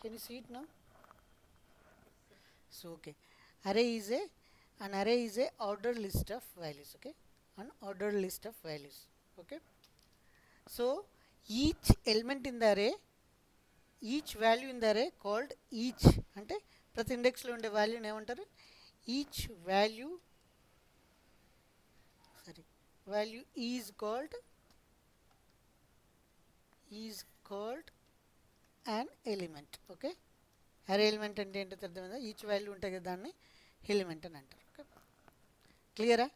Can you see it now? So okay, array is a ordered list of values. Okay, an ordered list of values. Okay, so each element in the array, each value in the array called each అంటే ప్రతి ఇండెక్స్లో ఉండే వాల్యూని ఏమంటారు? Each value value is called an element. Okay, array element అంటే ఏంటో అర్థమైందా? Each value ఉంటుంది కదా, దాన్ని ఎలిమెంట్ అని అంటారు. ఓకే, క్లియరా?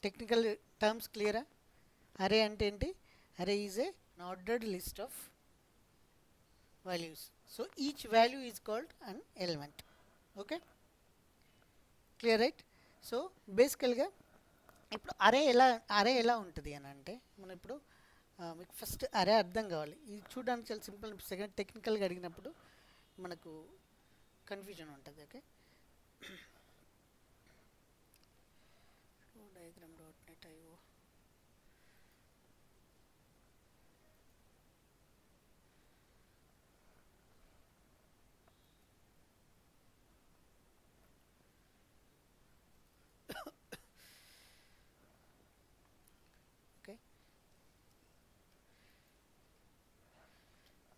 టెక్నికల్ టర్మ్స్ క్లియరా? అరే అంటే ఏంటి? అరే is a ordered list of values. So each value is called an element. Okay, clear right? So బేసికల్గా ఇప్పుడు అరే ఎలా ఉంటుంది అని అంటే, మనం ఇప్పుడు మీకు ఫస్ట్ అరే అర్థం కావాలి. ఇది చూడడానికి చాలా సింపుల్. సెకండ్ టెక్నికల్గా అడిగినప్పుడు మనకు కన్ఫ్యూజన్ ఉంటుంది. Okay, diagram dot net IO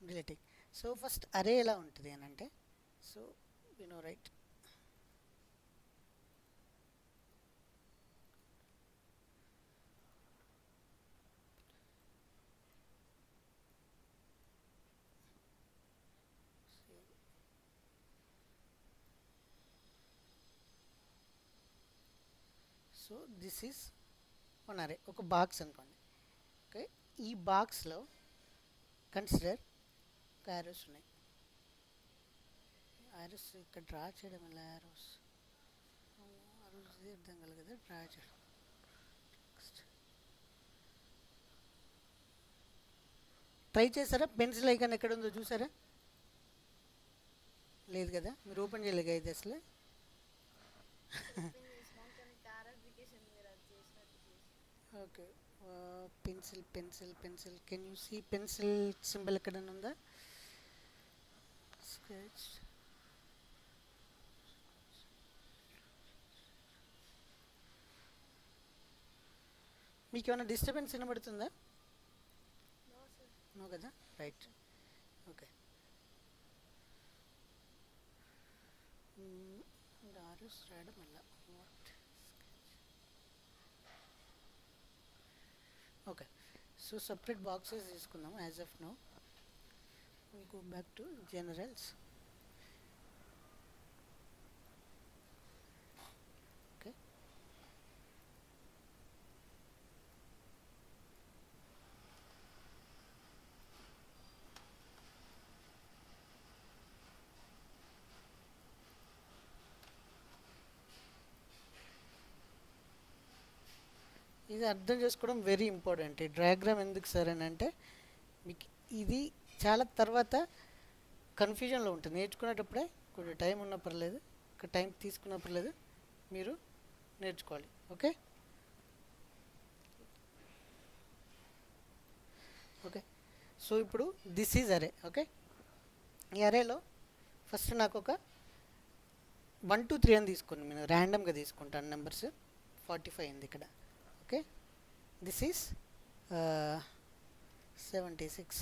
deleting. So first అరే ఎలా ఉంటుంది అని అంటే, so you know right, so this is one అరే, ఒక బాక్స్ అనుకోండి. ఓకే, ఈ బాక్స్లో కన్సిడర్ ఒక యారోస్ ఉన్నాయి. యారోస్ ఇక్కడ డ్రా చేయడం వల్ల యారోస్ అర్థం కలగదు, డ్రా చేయడం. ట్రై చేశారా? పెన్సిల్ ఐకాన్ ఎక్కడ ఉందో చూసారా? లేదు కదా, మీరు ఓపెన్ చేయలేదు అయితే అసలు. Okay, pencil can you see pencil symbol ఎక్కడైనా ఉందా? స్కెచ్, మీకు ఏమైనా డిస్టర్బెన్స్ వినబడుతుందా? నో కదా, రైట్. ఓకే, ఆర్ఎస్ రాయడం వల్ల ఓకే. సో సపరేట్ బాక్సెస్ తీసుకుందాం as of now. we go back to generals. Okay, ఇది అర్థం చేసుకోవడం వెరీ ఇంపార్టెంట్. ఈ డయాగ్రామ్ ఎందుకు సార్ అని అంటే, మీకు ఇది చాలా తర్వాత కన్ఫ్యూజన్లో ఉంటుంది. నేర్చుకునేటప్పుడే కొంచెం టైం ఉన్న పర్లేదు, ఒక టైం తీసుకున్న పర్లేదు, మీరు నేర్చుకోవాలి. Okay, okay. సో ఇప్పుడు దిస్ ఈజ్ అరే. ఓకే, ఈ అరేలో ఫస్ట్ నాకు ఒక 1 2 3 అని తీసుకుని నేను ర్యాండమ్గా తీసుకుంటాను నెంబర్స్. 45 అయింది ఇక్కడ. Okay, this is 76,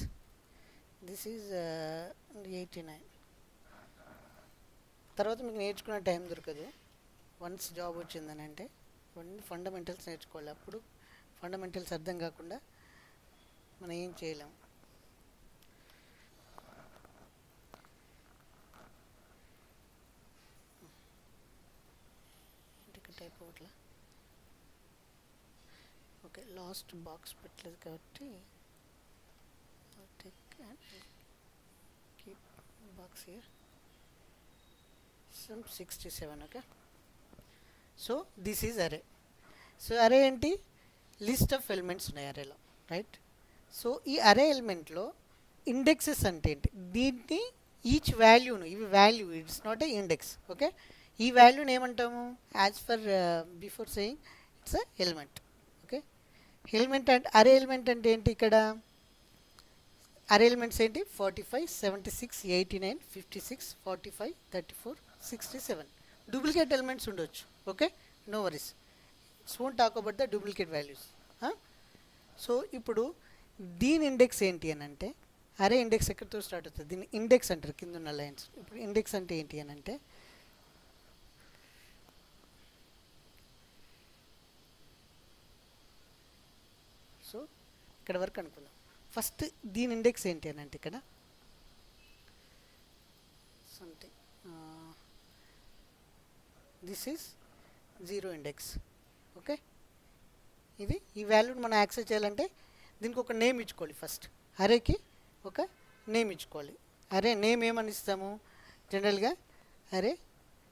this is 89. తర్వాత మీకు నేర్చుకునే టైం దొరకదు. వన్స్ జాబ్ వచ్చిందని అంటే ఫండమెంటల్స్ నేర్చుకోవాలి. అప్పుడు ఫండమెంటల్స్ అర్థం కాకుండా మనం ఏం చేయలేం. టైప్ అవ్వట్లా. ఓకే, లాస్ట్ బాక్స్ పెట్టలేదు కాబట్టి keep box here, some 67. Okay, so this is array. So అరే ఏంటి? లిస్ట్ ఆఫ్ ఎలిమెంట్స్ ఉన్నాయి అరేలో, రైట్? సో ఈ అరే ఎలిమెంట్లో ఇండెక్సెస్ అంటే ఏంటి? దీన్ని ఈచ్ వాల్యూను, ఇవి value, it's not a index. Okay, ఈ వాల్యూని ఏమంటాము? As for before saying it's a element. Okay, element అంటే అరే ఎలిమెంట్ అంటే ఏంటి? ఇక్కడ అరే ఎలిమెంట్స్ ఏంటి 45 76 89 56 45 34 67 డూప్లికేట్ ఎలిమెంట్స్ ఉండొచ్చు. Okay, no worries, won't talk about the duplicate values. So ఇప్పుడు దీని ఇండెక్స్ ఏంటి అని అంటే, అరే ఇండెక్స్ ఎక్కడితో స్టార్ట్ అవుతుంది, దీన్ని ఇండెక్స్ అంటారు కింద ఉన్న లైన్స్. ఇప్పుడు ఇండెక్స్ అంటే ఏంటి అని అంటే, సో ఇక్కడ వరకు అనుకుందాం. ఫస్ట్ దీని ఇండెక్స్ ఏంటి అని అంటే, ఇక్కడ something this is 0 index. Okay, ఇది ఈ వాల్యూని మనం యాక్సెస్ చేయాలంటే దీనికి ఒక నేమ్ ఇచ్చుకోవాలి. ఫస్ట్ అరేకి ఒక నేమ్ ఇచ్చుకోవాలి. అరే నేమ్ ఏమని ఇస్తాము, జనరల్గా అరే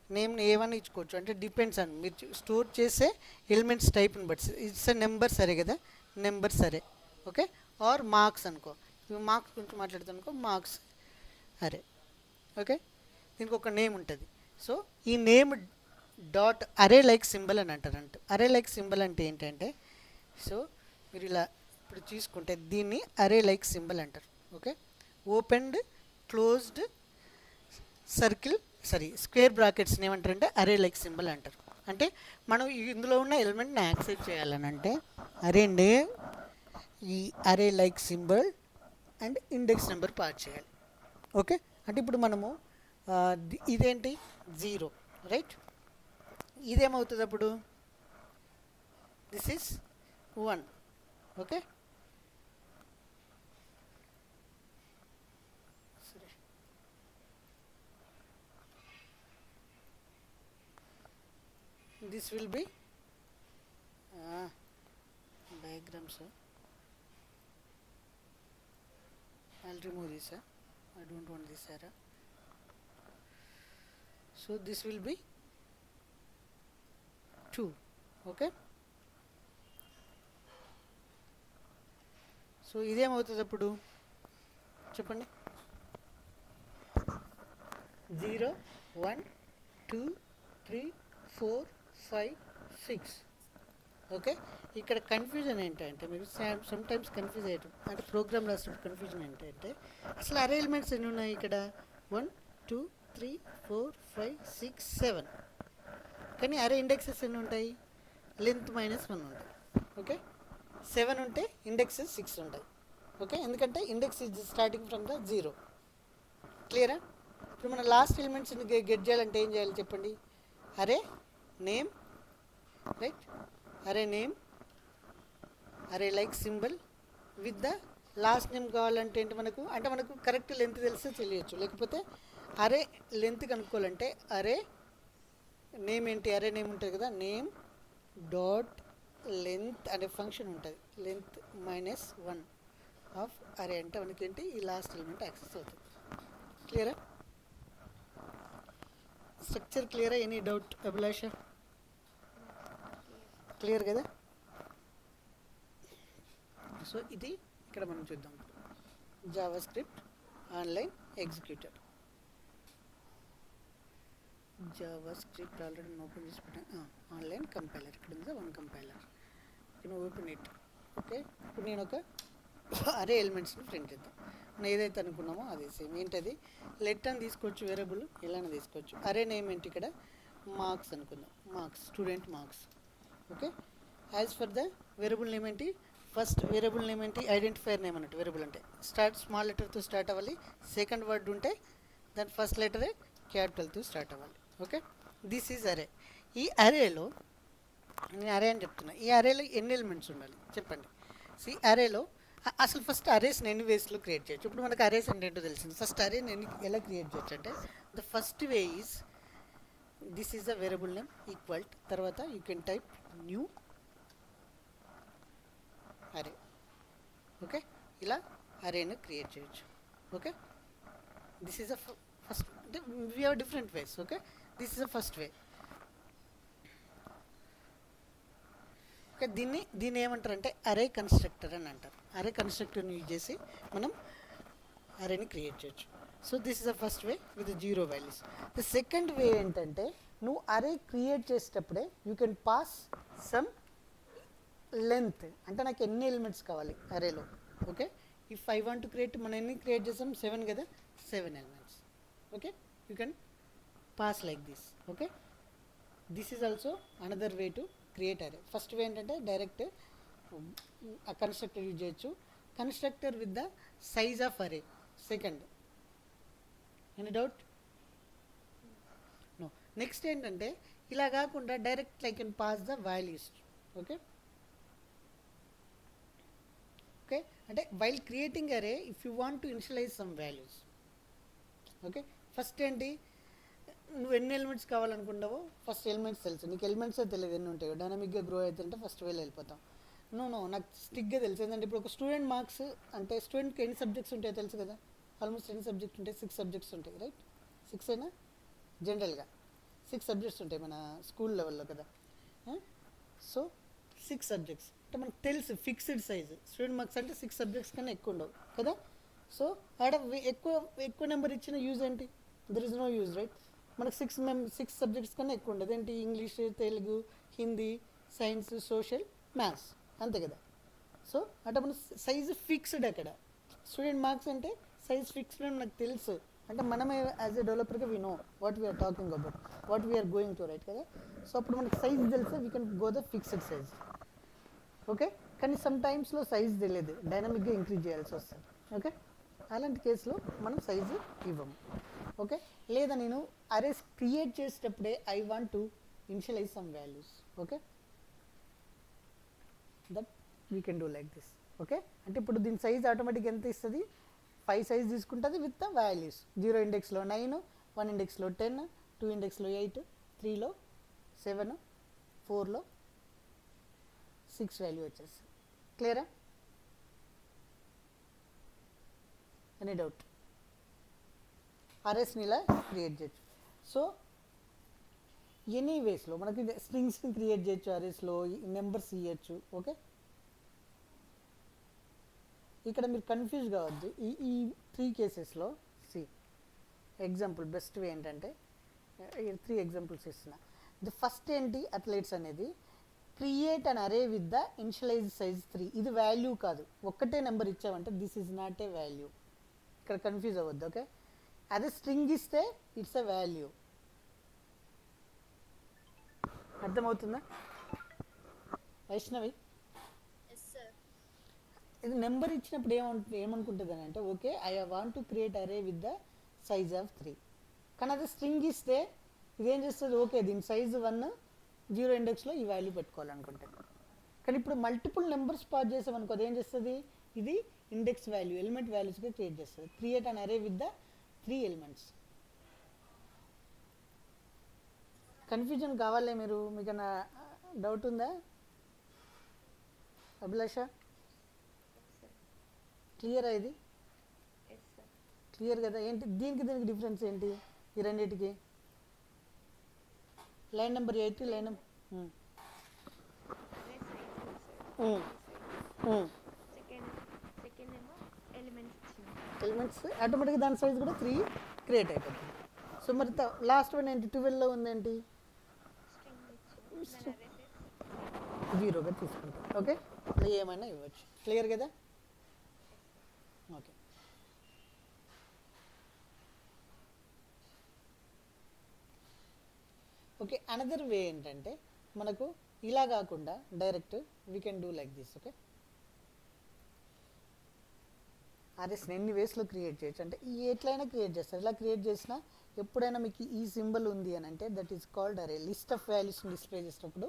నేమ్ని ఏమని ఇచ్చుకోవచ్చు అంటే డిపెండ్స్ అని మీరు స్టోర్ చేసే ఎలిమెంట్స్ టైప్ని బట్టి. ఇట్స్ నెంబర్ సరే కదా, నెంబర్ సరే. ఓకే, ఆర్ మార్క్స్ అనుకో, ఇవి మార్క్స్ గురించి మాట్లాడుతాను అనుకో, మార్క్స్ అరే. ఓకే, దీనికి ఒక నేమ్ ఉంటుంది. సో ఈ నేమ్ డాట్ అరే లైక్ సింబల్ అని అంటారంట. అరే లైక్ సింబల్ అంటే ఏంటంటే, సో మీరు ఇలా ఇప్పుడు తీసుకుంటే దీన్ని అరే లైక్ సింబల్ అంటారు. Okay, opened closed circle square బ్రాకెట్స్ని ఏమంటారంటే అరే లైక్ సింబల్ అంటారు. అంటే మనం ఇందులో ఉన్న ఎలిమెంట్ని యాక్సెస్ చేయాలని అంటే అరే నేమ్, ఈ అరే like symbol and index number pass చేయాలి. ఓకే, అంటే ఇప్పుడు మనము ఇదేంటి 0, రైట్, ఇదేమవుతుంది అప్పుడు this is 1. Okay, this will be diagrams. I'll remove this. I don't want this error. So this will be 2. Okay, so ఇదేమవుతుంది అప్పుడు చెప్పండి, 0 1 2 3 4 5 6. ఓకే, ఇక్కడ కన్ఫ్యూజన్ ఏంటంటే మీరు సమ్టైమ్స్ కన్ఫ్యూజ్ అయ్యారు అంటే ప్రోగ్రామ్ రాసినప్పుడు కన్ఫ్యూజన్ ఏంటంటే అసలు అరే ఎలిమెంట్స్ ఎన్ని ఉన్నాయి ఇక్కడ 1 2 3 4 5 6 7. కానీ అరే ఇండెక్సెస్ ఎన్ని ఉంటాయి, లెంత్ -1 ఉంటాయి. ఓకే, 7 ఉంటే ఇండెక్సెస్ 6 ఉంటాయి. ఓకే, ఎందుకంటే index is starting from the 0. క్లియరా? ఇప్పుడు మన లాస్ట్ ఎలిమెంట్స్ని గెట్ చేయాలంటే ఏం చేయాలి చెప్పండి, array name, right, array name array like symbol with the last name కావాలంటే ఏంటి మనకు, అంటే మనకు కరెక్ట్ లెంత్ తెలిస్తే తెలియచ్చు. లేకపోతే అరే లెంత్ కనుక్కోవాలంటే అరే నేమ్ ఏంటి, అరే నేమ్ ఉంటుంది కదా, నేమ్ డాట్ లెంత్ అనే ఫంక్షన్ ఉంటుంది, లెంత్ -1 ఆఫ్ అరే అంటే మనకి ఏంటి ఈ లాస్ట్ ఎలిమెంట్ యాక్సెస్ అవుతుంది. క్లియరా? స్ట్రక్చర్ క్లియరా? ఎనీ డౌట్ అభిలాష? క్లియర్ కదా? సో ఇది ఇక్కడ మనం చూద్దాం, Java script online executor. Java script already open చేసి పెట్టాను. ఆన్లైన్ కంపైలర్ ఇక్కడ ఉంది, 1 కంపైలర్. నేను ఓపెన్ ఇట్. ఓకే, ఇప్పుడు నేను ఒక అరే ఎలిమెంట్స్ని ప్రింట్ చేద్దాం. మనం ఏదైతే అనుకున్నామో అది సేమ్. ఏంటది, లెట్ అని తీసుకోవచ్చు, వేరియబుల్ ఇలానే తీసుకోవచ్చు. అరే నేమ్ ఏంటి ఇక్కడ మార్క్స్ అనుకుందాం, marks, student marks. Okay, as for the variable name ఏంటి, ఫస్ట్ వేరియబుల్ నేమ్ ఏంటి ఐడెంటిఫైర్ నేమ్ అన్నట్టు. వేరియబుల్ అంటే స్మాల్ లెటర్తో స్టార్ట్ అవ్వాలి, సెకండ్ వర్డ్ ఉంటే దాని ఫస్ట్ లెటరే క్యాపిటల్తో స్టార్ట్ అవ్వాలి. ఓకే, దిస్ ఈజ్ అరే. ఈ అరేలో నేను అరే అని చెప్తున్నా, ఈ అరేలో ఎన్ని ఎలిమెంట్స్ ఉండాలి చెప్పండి. ఈ అరేలో అసలు ఫస్ట్ అరేస్ని ఎన్ని వేస్లో క్రియేట్ చేయొచ్చు. ఇప్పుడు మనకు అరేస్ అంటే ఏంటో తెలిసింది. ఫస్ట్ అరేని ఎలా క్రియేట్ చేయొచ్చు అంటే the first way is this is the variable name equal, తర్వాత you can type new array. Okay, ఇలా అరేని క్రియేట్ చేయొచ్చు. Okay, this is the first, we have different ways. Okay, this is the first way. Okay, దీన్ని ఏమంటారంటే అరే constructor అని అంటారు. అరే కన్స్ట్రక్టర్ని యూజ్ చేసి మనం అరేని క్రియేట్ చేయొచ్చు. So this is the first way with 0 values. The second way ఏంటంటే నువ్వు అరే క్రియేట్ చేసేటప్పుడే you can pass some length, అంటే నాకు ఎన్ని ఎలిమెంట్స్ కావాలి అరేలో. Okay, if I want to create, మనం ఎన్ని క్రియేట్ చేసాం, 7 కదా, 7 elements. Okay, you can pass like this. Okay, this is also another way to create array. First way ఏంటంటే డైరెక్ట్ కన్స్ట్రక్టర్ యూజ్ చేయొచ్చు, constructor with the size of array. Second, any doubt? No. Next ఏంటంటే ఇలా కాకుండా direct I can pass the values. Okay okay, అంటే while creating array if you want to initialize some values. Okay, first ఏంటి, నువ్వు ఎన్ని elements కావాలనుకుంటావో first elements తెలుసు నీకు, ఎలిమెంట్సే తెలియదు ఎన్ని ఉంటాయో. డైనమిక్గా గ్రో అవుతుంటే ఫస్ట్ వేలు వెళ్ళిపోతాం. నో నాకు స్టిక్గా తెలుసు. ఏంటంటే ఇప్పుడు ఒక స్టూడెంట్ మార్క్స్ అంటే స్టూడెంట్కి ఎన్ని సబ్జెక్ట్స్ ఉంటాయో తెలుసు కదా, ఆల్మోస్ట్ ఎన్ని సబ్జెక్ట్స్ ఉంటాయి, 6 సబ్జెక్ట్స్ ఉంటాయి, రైట్? 6 అయినా జనరల్గా 6 సబ్జెక్ట్స్ ఉంటాయి మన స్కూల్ లెవెల్లో కదా. సో 6 సబ్జెక్ట్స్ అంటే మనకు తెలుసు ఫిక్స్డ్ సైజు. స్టూడెంట్ మార్క్స్ అంటే 6 సబ్జెక్ట్స్ కన్నా ఎక్కువ ఉండవు కదా. సో ఆడ ఎక్కువ నెంబర్ ఇచ్చిన యూజ్ ఏంటి? There is no use, right? మనకు 6 సబ్జెక్ట్స్ కన్నా ఎక్కువ ఉండదు. ఏంటి? English, Telugu, Hindi, science, social, maths, అంతే కదా. సో అంటే మన సైజు ఫిక్స్డ్. అక్కడ స్టూడెంట్ మార్క్స్ అంటే సైజ్ ఫిక్స్డ్ అని మనకు తెలుసు. అంటే మనమే యాజ్ ఎ డెవలపర్గా we know what we are talking about, what we are going to write కదా. సో అప్పుడు మనకి సైజ్ తెలిస్తే we can go the fixed size. Okay, కానీ సమ్ టైమ్స్లో సైజ్ తెలియదు, డైనమిక్గా ఇంక్రీజ్ చేయాల్సి వస్తుంది. ఓకే, అలాంటి కేసులో మనం సైజు ఇవ్వము. ఓకే, లేదా నేను అరేస్ క్రియేట్ చేసేటప్పుడే I want to initialize some values. Okay, that we can do like this. Okay, అంటే ఇప్పుడు దీని సైజ్ ఆటోమేటిక్ ఎంత ఇస్తుంది? 5 సైజ్ తీసుకుంటుంది విత్ ద వాల్యూస్. 0 ఇండెక్స్లో 9, 1 ఇండెక్స్లో 10, 2 ఇండెక్స్లో 8, 3లో 7, 4లో 6 వాల్యూ వచ్చేస్తుంది. క్లియరా? Any doubt? అరేస్ని ఇలా క్రియేట్ చేయొచ్చు. సో ఎనీ వేస్లో మనకి స్ట్రింగ్స్ని క్రియేట్ చేయొచ్చు, అరేస్లో నెంబర్స్ ఇవ్వచ్చు. ఓకే, ఇక్కడ మీరు కన్ఫ్యూజ్ కావద్దు. ఈ 3 కేసెస్లో ఎగ్జాంపుల్ బెస్ట్ వే ఏంటంటే 3 ఎగ్జాంపుల్స్ ఇస్తున్నా. ది ఫస్ట్ ఏంటి, అథ్లెట్స్ అనేది క్రియేట్ అన్ అరే విత్ ద ఇనిషియలైజ్ సైజ్ 3. ఇది వాల్యూ కాదు, ఒక్కటే నెంబర్ ఇచ్చామంటే this is not a value. ఇక్కడ కన్ఫ్యూజ్ అవ్వద్దు. ఓకే, అదే స్ట్రింగ్ ఇస్తే ఇట్స్ ఎ వాల్యూ. అర్థమవుతుందా వైష్ణవి? ఇది నెంబర్ ఇచ్చినప్పుడు ఏమనుకుంటుంది అని అంటే, okay I want to create array with the size of 3. కానీ అదే స్ట్రింగ్ ఇస్తే ఇదేం చేస్తుంది, ఓకే దీని సైజు 1, 0 ఇండెక్స్లో ఈ వాల్యూ పెట్టుకోవాలనుకుంటుంది. కానీ ఇప్పుడు మల్టిపుల్ నెంబర్స్ పాస్ చేసామనుకో, అదేం చేస్తుంది, ఇది ఇండెక్స్ వాల్యూ, ఎలిమెంట్ వాల్యూస్గా క్రియేట్ చేస్తుంది. క్రియేట్ అన్ అరే విత్ ద 3 ఎలిమెంట్స్. కన్ఫ్యూజన్ కావాలే మీరు? మీకన్నా డౌట్ ఉందా అభిలాష? క్లియరా? ఇది క్లియర్ కదా? ఏంటి దీనికి డిఫరెన్స్ ఏంటి ఈ రెండింటికి? లైన్ నెంబర్ 8, లైన్ ఎలిమెంట్స్ ఆటోమేటిక్గా దాని సైజ్ కూడా 3 క్రియేట్ అయిపోతుంది. సో మరి లాస్ట్ వన్ ఏంటి, 12లో ఉందేంటి, 0గా తీసుకుంటాం. ఓకే, ఏమైనా ఇవ్వచ్చు. క్లియర్ కదా? Okay, okay. అనదర్ వే ఏంటంటే మనకు ఇలా కాకుండా direct we can do like this. Okay, అరేస్ని ఎన్ని వేస్లో క్రియేట్ చేయొచ్చు అంటే ఎట్లయినా క్రియేట్ చేస్తారు. ఇలా క్రియేట్ చేసినా ఎప్పుడైనా మీకు ఈ సింబల్ ఉంది అని అంటే that is called array. List of వాల్యూస్ని డిస్ప్లే చేసినప్పుడు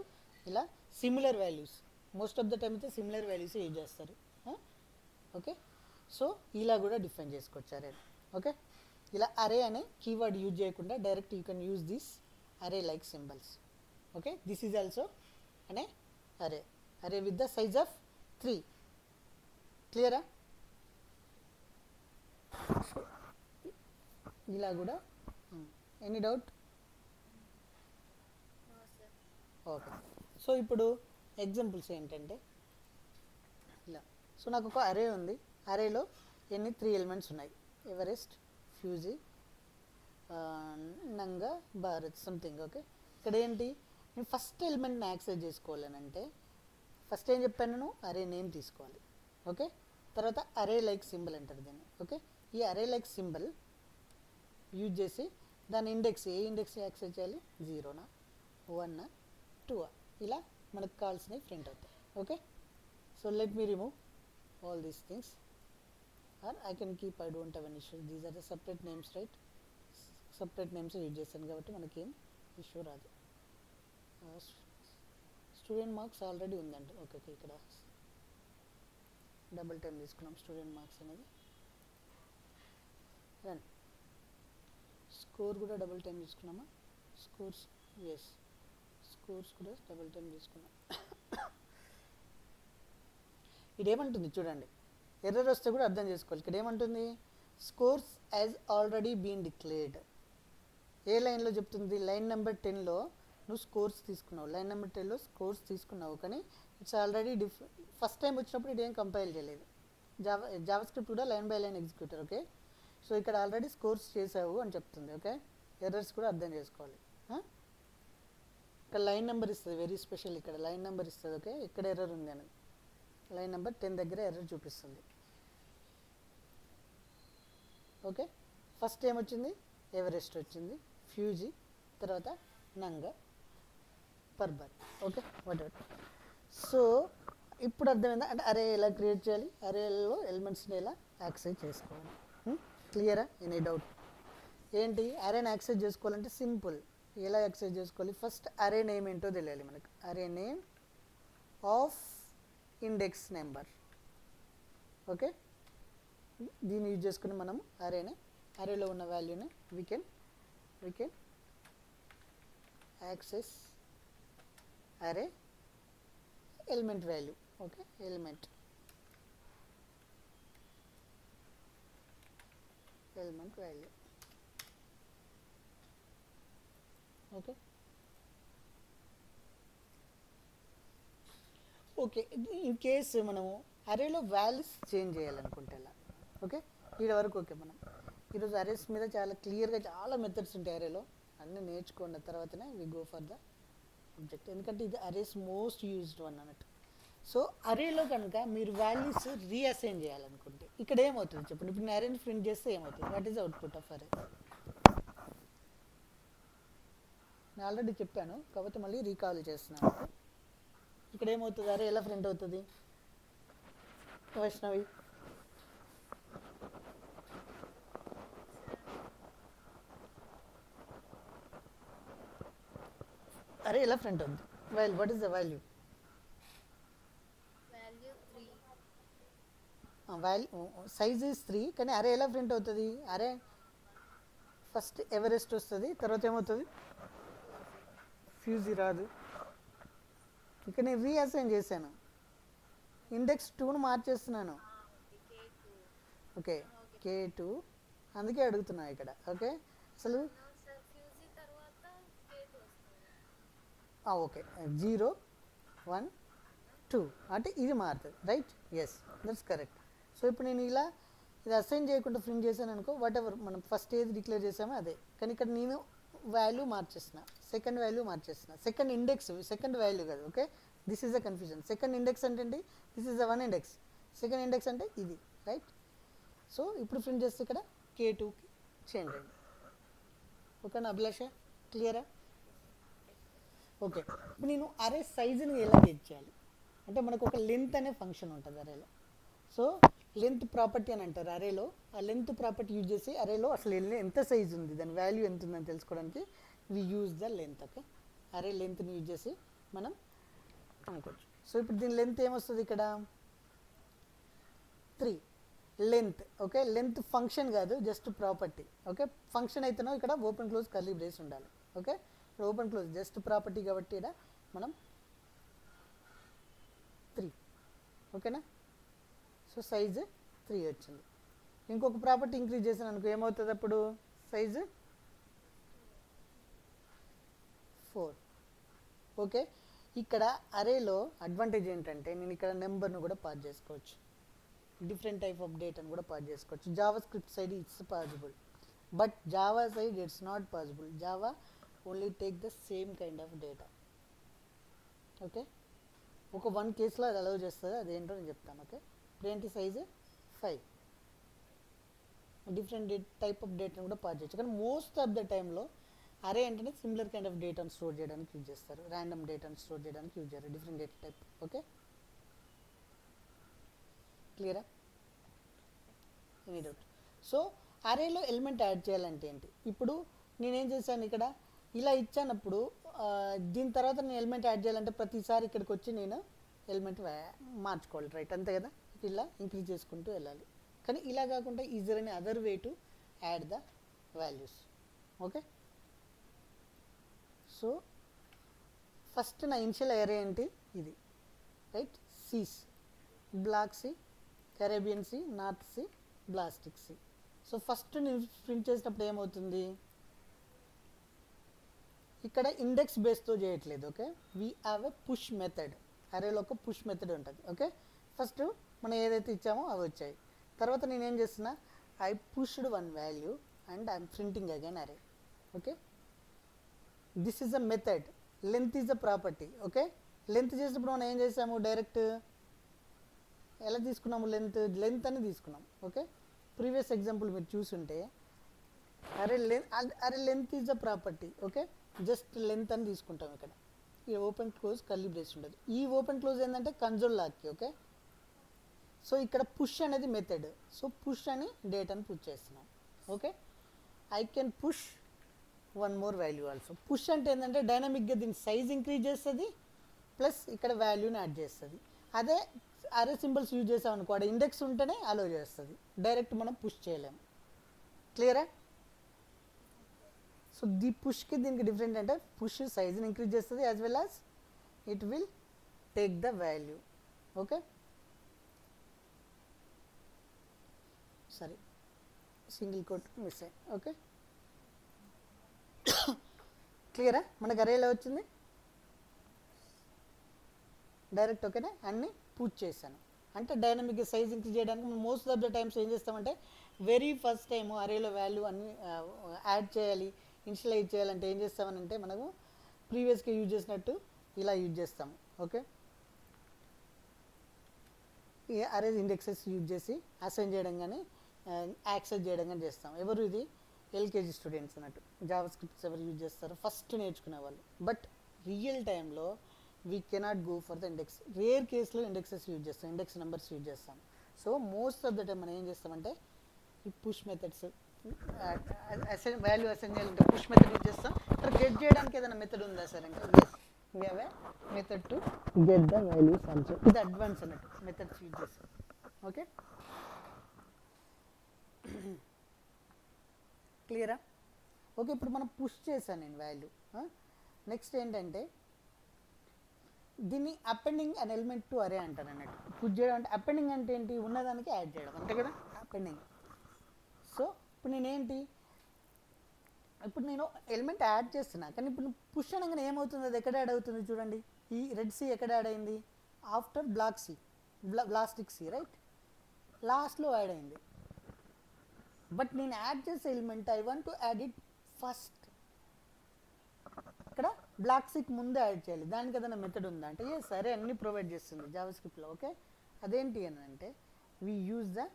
ఇలా similar values, most of the time అయితే సిమిలర్ వాల్యూస్ యూజ్ చేస్తారు. ఓకే, సో ఇలా కూడా డిఫైన్ చేసుకోవచ్చు అరే. ఓకే, ఇలా అరే అనే కీవర్డ్ యూజ్ చేయకుండా direct you can use this array like symbols. Okay, this is also అనే array with the size of 3. క్లియరా? ఇలా కూడా ఎనీ డౌట్? ఓకే, సో ఇప్పుడు ఎగ్జాంపుల్స్ ఏంటంటే ఇలా. సో నాకు ఒక అరే ఉంది, అరేలో ఎన్ని 3 ఎలిమెంట్స్ ఉన్నాయి, Everest, Fuji, Nanga, Parbat something. Okay, ఇక్కడ ఏంటి, నేను ఫస్ట్ ఎలిమెంట్ని యాక్సెస్ చేసుకోవాలని అంటే ఫస్ట్ ఏం చెప్పాను నేను, అరే నేమ్ తీసుకోవాలి. ఓకే, తర్వాత అరే లైక్ సింబల్ అంటారు దీన్ని. ఓకే, ఈ అరే లైక్ సింబల్ యూజ్ చేసి దాని ఇండెక్స్ ఏ ఇండెక్స్ యాక్సెస్ చేయాలి, 0నా 1నా 2 ఇలా మనకు కావాల్సినవి ప్రింట్ అవుతాయి. Okay, so let me remove all these things, or I can keep, I don't have an issue. These are the separate names, right? Separate names use చేస్తాను కాబట్టి మనకి ఏం ఇష్యూ రాదు. స్టూడెంట్ మార్క్స్ ఆల్రెడీ ఉందండి. Okay okay, ఇక్కడ double time తీసుకున్నాం student marks అనేది. Run score కూడా డబుల్ టైం తీసుకున్నామా, స్కోర్స్ ఎస్, స్కోర్స్ కూడా డబుల్ టైం తీసుకున్నాం. ఇదేమంటుంది చూడండి, ఎర్రర్ వస్తే కూడా అర్థం చేసుకోవాలి. ఇక్కడ ఏమంటుంది, scores has already been declared. ఏ లైన్లో చెప్తుంది, లైన్ నెంబర్ 10లో నువ్వు స్కోర్స్ తీసుకున్నావు, లైన్ నెంబర్ 10లో స్కోర్స్ తీసుకున్నావు, కానీ ఇట్స్ ఆల్రెడీ ఫస్ట్ టైం వచ్చినప్పుడు ఇదేం కంపైల్ చేయలేదు. జావా స్క్రిప్ట్ కూడా line by line executor. Okay, so ఇక్కడ ఆల్రెడీ స్కోర్స్ చేసావు అని చెప్తుంది. ఓకే, ఎర్రర్స్ కూడా అర్థం చేసుకోవాలి. ఇక్కడ లైన్ నెంబర్ ఇస్తుంది, వెరీ స్పెషల్, ఇక్కడ లైన్ నెంబర్ ఇస్తుంది. ఓకే, ఇక్కడ ఎర్రర్ ఉంది అని లైన్ నెంబర్ 10 దగ్గర ఎర్రర్ చూపిస్తుంది. ఓకే, ఫస్ట్ ఏం వచ్చింది, ఎవరెస్ట్ వచ్చింది, ఫ్యూజీ, తర్వాత Nanga, Parbat. Okay, whatever. So ఇప్పుడు అర్థమైందా, అంటే అరే ఎలా క్రియేట్ చేయాలి, అరేలో ఎలిమెంట్స్ని ఎలా యాక్సెస్ చేసుకోవాలి. క్లియరా, ఎనీ డౌట్? ఏంటి, అరేని యాక్సెస్ చేసుకోవాలంటే సింపుల్. ఎలా యాక్సెస్ చేసుకోవాలి, ఫస్ట్ అరే నేమ్ ఏంటో తెలియాలి మనకు. అరే name of index number. Okay, దీన్ని యూజ్ చేసుకుని మనం అరేలో ఉన్న వాల్యూని we can యాక్సెస్ అరే element value. Okay, element value. Okay okay, in case మనము అరేలో వాల్యూస్ చేంజ్ చేయాలనుకుంటే ఎలా. ఓకే, వీడి వరకు ఓకే. మనం ఈరోజు అరేస్ మీద చాలా క్లియర్గా చాలా మెథడ్స్ ఉంటాయి అరేలో, అన్నీ నేర్చుకున్న తర్వాతనే we go for the object, ఎందుకంటే ఇది అరేస్ మోస్ట్ యూజ్డ్ వన్ అన్నట్టు. సో అరేలో కనుక మీరు వాల్యూస్ రీఅసైన్ చేయాలనుకుంటే ఇక్కడ ఏమవుతుంది చెప్పండి. ఇప్పుడు నేను అరేని ప్రింట్ చేస్తే ఏమవుతుంది, వాట్ ఈస్ అవుట్పుట్ ఆఫ్ అరే? నేను ఆల్రెడీ చెప్పాను కాబట్టి మళ్ళీ రీకాల్ చేస్తున్నాను. ఇక్కడ ఏమవుతుంది, అరే ఎలా ప్రింట్ అవుతుంది వైష్ణవి? అరే ఎలా ప్రింట్ అవుతుంది, what is the value? Size is 3, కానీ అరే ఎలా ప్రింట్ అవుతుంది? అరే ఫస్ట్ ఎవరెస్ట్ వస్తుంది, తర్వాత ఏమవుతుంది, ఫ్యూజీ రాదు. ఇక్కడ నేను రీఅసైన్ చేశాను, ఇండెక్స్ 2ను మార్చేస్తున్నాను. ఓకే, K2, అందుకే అడుగుతున్నా ఇక్కడ. ఓకే, అసలు ఓకే 0 1 2 అంటే ఇది మారుతుంది, right? Yes, that's correct. So ఇప్పుడు నేను ఇలా ఇది అసైన్ చేయకుండా ప్రింట్ చేశాను అనుకో, వాట్ ఎవర్ మనం ఫస్ట్ ఏది డిక్లేర్ చేసామో అదే, కానీ ఇక్కడ నేను వాల్యూ మార్చేసిన, సెకండ్ వాల్యూ మార్చేసిన, సెకండ్ ఇండెక్స్, సెకండ్ వాల్యూ కాదు. Okay, this is a confusion. Second index అంటే ఏంటి, this is the 1 index, second index అంటే ఇది, రైట్? సో ఇప్పుడు ప్రింట్ చేస్తే ఇక్కడ K2కి చేంజ్ అయింది. ఓకేనా అభిలాష, క్లియరా? ఓకే, ఇప్పుడు నేను అరే సైజుని ఎలా గెట్ చేయాలి అంటే మనకు ఒక లెంత్ అనే ఫంక్షన్ ఉంటుంది అరేలో. సో లెంత్ ప్రాపర్టీ అని అంటారు అరేలో. ఆ లెంత్ ప్రాపర్టీ యూజ్ చేసి అరేలో అసలు ఎంత సైజ్ ఉంది, దాని వాల్యూ ఎంత ఉందని తెలుసుకోవడానికి we use the length. Okay, array లెంత్ని యూజ్ చేసి మనం అనుకోవచ్చు. సో ఇప్పుడు దీని లెంత్ ఏమొస్తుంది ఇక్కడ, 3 లెంత్. ఓకే, లెంత్ ఫంక్షన్ కాదు, జస్ట్ ప్రాపర్టీ. ఓకే, ఫంక్షన్ అయితేనో ఇక్కడ ఓపెన్ క్లోజ్ కర్లీ బ్రేస్ ఉండాలి. ఓకే, ఇక్కడ ఓపెన్ క్లోజ్ జస్ట్ ప్రాపర్టీ కాబట్టి ఇక్కడ మనం 3. ఓకేనా, సో సైజు 3 వచ్చింది. ఇంకొక ప్రాపర్టీ ఇంక్రీజ్ చేసాను అనుకో, ఏమవుతుంది అప్పుడు, సైజు 4. ఓకే, ఇక్కడ అరేలో అడ్వాంటేజ్ ఏంటంటే నేను ఇక్కడ నెంబర్ను కూడా పాస్ చేసుకోవచ్చు, డిఫరెంట్ టైప్ ఆఫ్ డేటాను కూడా పాస్ చేసుకోవచ్చు. Java script side it's possible, but Java side it's not possible. Java only take the same kind of data. Okay, ఒక 1 కేసులో అది అలౌ చేస్తుంది, అదేంటో నేను చెప్తాను. ఓకే, ఇప్పుడు ఏంటి సైజు 5 డిఫరెంట్ టైప్ ఆఫ్ డేటాను కూడా పాస్ చేయొచ్చు. కానీ మోస్ట్ ఆఫ్ ద టైంలో అరే అంటేనే సిమిలర్ కైండ్ ఆఫ్ డేటాను స్టోర్ చేయడానికి యూజ్ చేస్తారు, ర్యాండమ్ డేటాను స్టోర్ చేయడానికి యూజ్ చేయరు, డిఫరెంట్ డేటా టైప్. ఓకే, క్లియరా? Any doubt? సో అరేలో ఎలిమెంట్ యాడ్ చేయాలంటే ఏంటి? ఇప్పుడు నేనేం చేశాను ఇక్కడ ఇలా ఇచ్చానప్పుడు దీని తర్వాత నేను ఎలిమెంట్ యాడ్ చేయాలంటే ప్రతిసారి ఇక్కడికి వచ్చి నేను ఎలిమెంట్ మార్చుకోవాలి, రైట్? అంతే కదా, ఇలా ఇంక్రీజ్ చేసుకుంటూ వెళ్ళాలి. కానీ ఇలా కాకుండా is there any other way to add the values? Okay, so first నా ఇనిషియల్ అరే ఏంటి? ఇది, right? Seas, Black Sea, Caribbean Sea, North Sea, ballistic Sea. So first నేను ప్రింట్ చేసినప్పుడు ఏమవుతుంది, ఇక్కడ ఇండెక్స్ బేస్తో చేయట్లేదు. Okay, we have a push method, అరేలో ఒక పుష్ మెథడ్ ఉంటుంది. ఓకే, ఫస్ట్ మనం ఏదైతే ఇచ్చామో అవి వచ్చాయి. తర్వాత నేను ఏం చేస్తున్నా, I pushed one value and I'm printing again అరే. Okay, this is a method, length is a property. Okay, length చేసినప్పుడు మనం ఏం చేసాము, డైరెక్ట్ ఎలా తీసుకున్నాము, లెంత్ అని తీసుకున్నాం. ఓకే, ప్రీవియస్ ఎగ్జాంపుల్ మీరు చూసుంటే అరే length is a property. Okay, just length అని తీసుకుంటాం. ఇక్కడ ఈ ఓపెన్ క్లోజ్ కర్లీ బ్రేస్ ఉంటుంది. ఈ ఓపెన్ క్లోజ్ ఏంటంటే కన్సోల్ లాక్కి. ఓకే, సో ఇక్కడ పుష్ అనేది మెథడ్, సో పుష్ అని డేటాను పుష్ చేస్తున్నాం. Okay, I can push one more value also. Push అంటే ఏంటంటే డైనమిక్గా దీని సైజ్ ఇంక్రీజ్ చేస్తుంది, ప్లస్ ఇక్కడ వాల్యూని యాడ్ చేస్తుంది. అదే అరే సింబల్స్ యూజ్ చేసాం అనుకో, అక్కడ ఇండెక్స్ ఉంటేనే అలో చేస్తుంది, డైరెక్ట్ మనం పుష్ చేయలేము. క్లియరా? సో ది పుష్కి దీనికి డిఫరెంట్ అంటే పుష్ సైజ్ని ఇంక్రీజ్ చేస్తుంది, as well as it will take the value. Okay, సరే, సింగిల్ కోట్ మిస్ అయ్యి. ఓకే, క్లియరా? మనకు అరేలో వచ్చింది డైరెక్ట్. ఓకేనా, అన్నీ పూర్తి చేశాను. అంటే డైనమిక్గా సైజ్ ఇంక్రీజ్ చేయడానికి మనం మోస్ట్ ఆఫ్ ద టైమ్స్ ఏం చేస్తామంటే వెరీ ఫస్ట్ టైం అరేలో వాల్యూ అన్ని యాడ్ చేయాలి, ఇనిషియలైజ్ చేయాలంటే ఏం చేస్తామనంటే మనము ప్రీవియస్గా యూజ్ చేసినట్టు ఇలా యూజ్ చేస్తాము. ఓకే, ఈ అరే ఇండెక్సెస్ యూజ్ చేసి అసైన్ చేయడం కానీ యాక్సెస్ చేయడం కానీ చేస్తాం. ఎవరు ఇది? ఎల్కేజీ స్టూడెంట్స్ అన్నట్టు. జావా స్క్రిప్ట్స్ ఎవరు యూజ్ చేస్తారో ఫస్ట్ నేర్చుకునే వాళ్ళు. బట్ రియల్ టైంలో we cannot go for the index. Rare కేసులో ఇండెక్సెస్ యూజ్ చేస్తాం, ఇండెక్స్ నెంబర్స్ యూజ్ చేస్తాం. So most of the time మనం ఏం చేస్తామంటే ఈ పుష్ మెథడ్స్ వాల్యూ అసైన్ చేయాలంటే పుష్ మెథడ్ యూజ్ చేస్తాం. ఇక్కడ గెట్ చేయడానికి ఏదైనా మెథడ్ ఉందా సార్ అంటే we have a method to get the values also. ఇది అడ్వాన్స్ అన్నట్టు మెథడ్స్ యూజ్ చేస్తాం. ఓకే, క్లియరా? ఓకే, ఇప్పుడు మనం పుష్ చేశాను నేను వాల్యూ. నెక్స్ట్ ఏంటంటే దీన్ని అపెండింగ్ అన్ ఎలిమెంట్ టు అరే అంటారు అన్నట్టు. పుష్ చేయడం అంటే అపెండింగ్ అంటే ఏంటి, ఉన్నదానికి యాడ్ చేయడం అంతే కదా అపెండింగ్. సో ఇప్పుడు నేనేంటి, ఇప్పుడు నేను ఎలిమెంట్ యాడ్ చేస్తున్నా, కానీ ఇప్పుడు పుష్ అనగానే ఏమవుతుంది, అది ఎక్కడ యాడ్ అవుతుంది చూడండి. ఈ రెడ్ సి ఎక్కడ యాడ్ అయింది, after black c, ballistic c, right? లాస్ట్లో యాడ్ అయింది. బట్ నేను యాడ్ చేసే element I want to add it first. ఇక్కడ బ్లాక్ సిక్ ముందే యాడ్ చేయాలి, దానికి ఏదైనా మెథడ్ ఉందా అంటే ఏ సరే అన్నీ ప్రొవైడ్ చేస్తుంది జావా స్క్రిప్ట్లో. ఓకే, అదేంటి అని అంటే వీ యూజ్ ద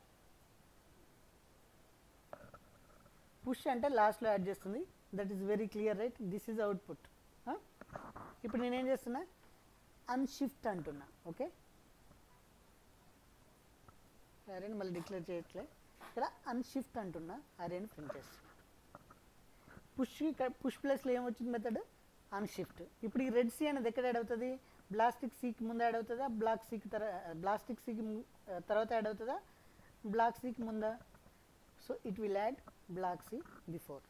పుష్ అంటే లాస్ట్లో యాడ్ చేస్తుంది. That is very clear, right? This is output. ఇప్పుడు నేనేం చేస్తున్నా, అన్షిఫ్ట్ అంటున్నా. ఓకే, అరేని మళ్ళీ డిక్లేర్ చేయట్లే, ఇక్కడ అన్షిఫ్ట్ అంటున్నా, అరేని ప్రింట్ చేస్తున్నా. పుష్ ప్లేస్లో ఏమొచ్చింది మెథడ్ అన్షిఫ్ట్. ఇప్పుడు ఈ రెడ్ సి అనేది ఎక్కడ యాడ్ అవుతుంది, బ్లాస్టిక్ సీకి ముందు యాడ్ అవుతుందా, బ్లాస్టిక్ సీకి తర్వాత యాడ్ అవుతుందా, బ్లాక్ సీకి ముందా? So it will add black c before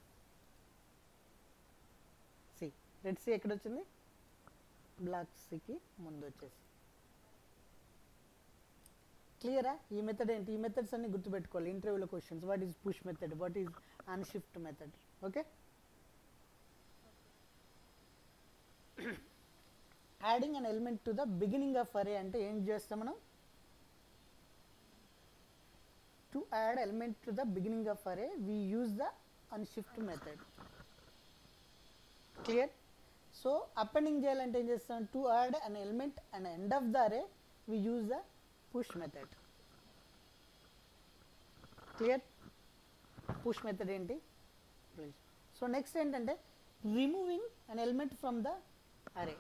c. Red c ఎక్కడ వచ్చింది, బ్లాక్ సికి ముందు వచ్చేసి. క్లియరా? ఈ మెథడ్ ఏంటి, ఈ మెథడ్స్ అన్ని గుర్తుపెట్టుకోవాలి ఇంటర్వ్యూలో questions. What is push method, what is unshift method? Okay, adding an element to the beginning of array అంటే ఏం చేస్తాం మనం, to add element to the beginning of array we use the unshift method. Clear? So appending చేయాలంటే ఏం చేస్తాం, to add an element and end of the array we use the push method. Clear? Push method ఏంటి? So next ఏంటంటే removing an element from the అరే.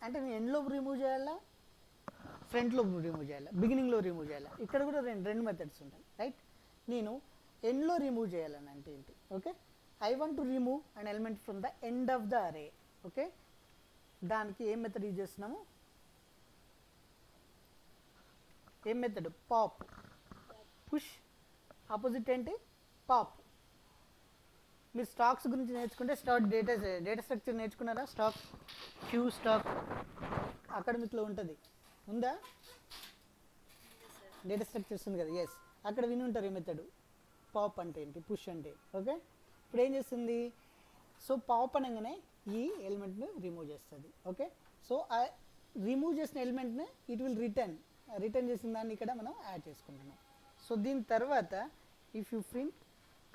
అంటే నేను ఎండ్లో remove చేయాలా, ఫ్రంట్లో రిమూవ్ చేయాలా, బిగినింగ్లో రిమూవ్ చేయాలా? ఇక్కడ కూడా రెండు మెథడ్స్ ఉంటాయి, రైట్? నేను ఎండ్లో రిమూవ్ చేయాలని అంటే ఏంటి? Okay, I want to remove an element from the end of the array. Okay, దానికి ఏం మెథడ్ యూజ్ చేస్తున్నాము? ఏం మెథడ్? పాప్. పుష్ ఆపోజిట్ ఏంటి? పాప్. మీరు స్టాక్స్ గురించి నేర్చుకుంటే డేటా స్ట్రక్చర్ నేర్చుకున్నారా? స్టాక్, క్యూ స్టాక్ అకాడమిక్లో ఉంటుంది, ఉందా? డేటా స్ట్రక్చర్స్ ఉంది కదా, ఎస్, అక్కడ విని ఉంటారు ఈ మెథడ్. పాప్ అంటే ఏంటి, పుష్ అంటే. ఓకే, ఇప్పుడు ఏం చేస్తుంది? సో పాప్ అనగానే ఈ ఎలిమెంట్ను రిమూవ్ చేస్తుంది. ఓకే, సో ఆ రిమూవ్ చేసిన ఎలిమెంట్ని ఇట్ విల్ రిటర్న్ చేసిన దాన్ని ఇక్కడ మనం యాడ్ చేసుకుంటున్నాం. సో దీని తర్వాత if you print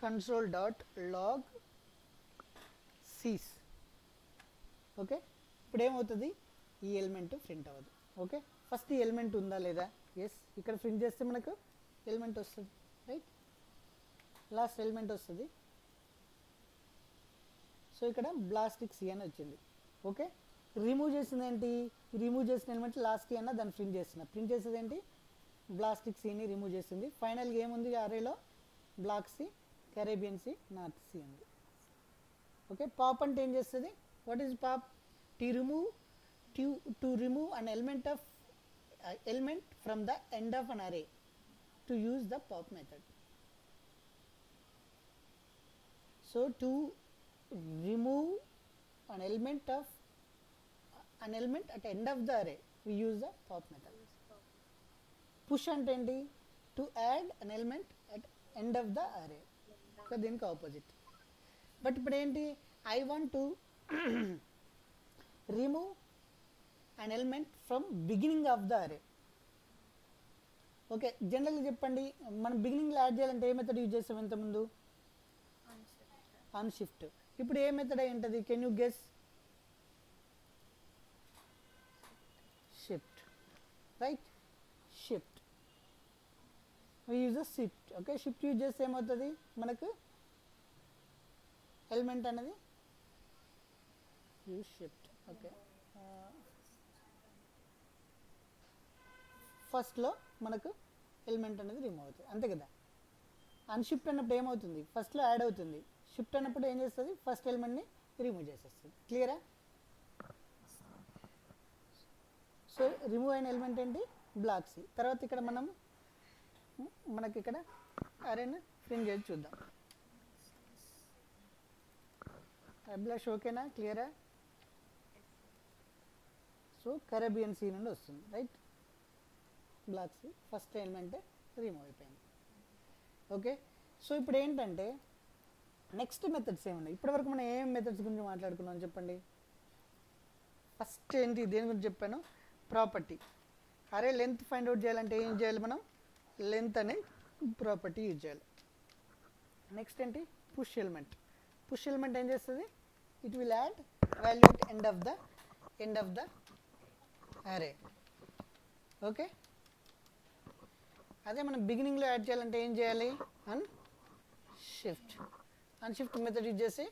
console.log sys. Okay, ఇప్పుడు ఏమవుతుంది? ఈ ఎలిమెంట్ ప్రింట్ అవ్వదు. ఓకే, ఫస్ట్ ఈ ఎలిమెంట్ ఉందా లేదా? ఎస్, ఇక్కడ ప్రింట్ చేస్తే మనకు ఎలిమెంట్ వస్తుంది, రైట్? లాస్ట్ ఎలిమెంట్ వస్తుంది. సో ఇక్కడ బ్లాస్టిక్ సి అని వచ్చింది. ఓకే, రిమూవ్ చేసింది ఏంటి? రిమూవ్ చేసిన ఎలిమెంట్ లాస్ట్ కి అన్న దాన్ని ప్రింట్ చేసేది ఏంటి? బ్లాస్టిక్ సిని రిమూవ్ చేసింది. ఫైనల్గా ఏముంది అరేలో? Black Sea, Caribbean Sea, North Sea ఉంది. ఓకే, పాప్ అంటే ఏం చేస్తుంది? What is pop? To remove an element from the end of an array to use the pop method. So to remove an element at end of the array we use the pop method. Push అంటే ఏంటి? To add an element at end of the array. So దీనికి opposite. But ఇప్పుడు ఏంటి? I want to remove an element from beginning of the array. Okay, జనరల్గా చెప్పండి, మనం బిగినింగ్లో add చేయాలంటే ఏ మెథడ్ యూజ్ చేస్తాం ఇంతకుముందు? అన్షిఫ్ట్. ఇప్పుడు ఏ మెథడ్ అయి ఉంటుంది? Can you guess? Shift, right? Shift, we use a shift. Okay, shift use చేస్తే ఏమవుతుంది మనకు? ఎలిమెంట్ అనేది యూజ్ షిఫ్ట్. ఓకే, ఫస్ట్లో మనకు ఎలిమెంట్ అనేది రిమూవ్ అవుతుంది, అంతే కదా? అన్షిఫ్ట్ అన్నప్పుడు ఏమవుతుంది? ఫస్ట్లో యాడ్ అవుతుంది. షిఫ్ట్ అన్నప్పుడు ఏం చేస్తుంది? ఫస్ట్ ఎలిమెంట్ని రిమూవ్ చేసేస్తుంది. క్లియరా? సో రిమూవ్ అయిన ఎలిమెంట్ ఏంటి? Black c. తర్వాత ఇక్కడ మనకి ఇక్కడ అరేని ప్రింట్ చేసి చూద్దాం. అభిలాష్ ఓకేనా? క్లియరా? సో కరేబియన్ సి నుండి వస్తుంది, రైట్? బ్లాక్ సి ఫస్ట్ ఎలిమెంటే రిమూవ్ అయిపోయింది. ఓకే, సో ఇప్పుడు ఏంటంటే నెక్స్ట్ మెథడ్స్ ఏమున్నాయి? ఇప్పటివరకు మనం ఏం మెథడ్స్ గురించి మాట్లాడుకున్నాం చెప్పండి? ఫస్ట్ ఏంటి? దేని గురించి చెప్పాను? ప్రాపర్టీ. అరే లెంత్ ఫైండ్ అవుట్ చేయాలంటే ఏం చేయాలి మనం? లెంత్ అనే ప్రాపర్టీ యూజ్ చేయాలి. నెక్స్ట్ ఏంటి? Push element. పుష్ ఎలిమెంట్ ఏం చేస్తుంది? It will add value at end of the array. Okay, అదే మనం బిగినింగ్లో యాడ్ చేయాలంటే ఏం చేయాలి? అన్షిఫ్ట్ మెథడ్ యూజ్ చేసి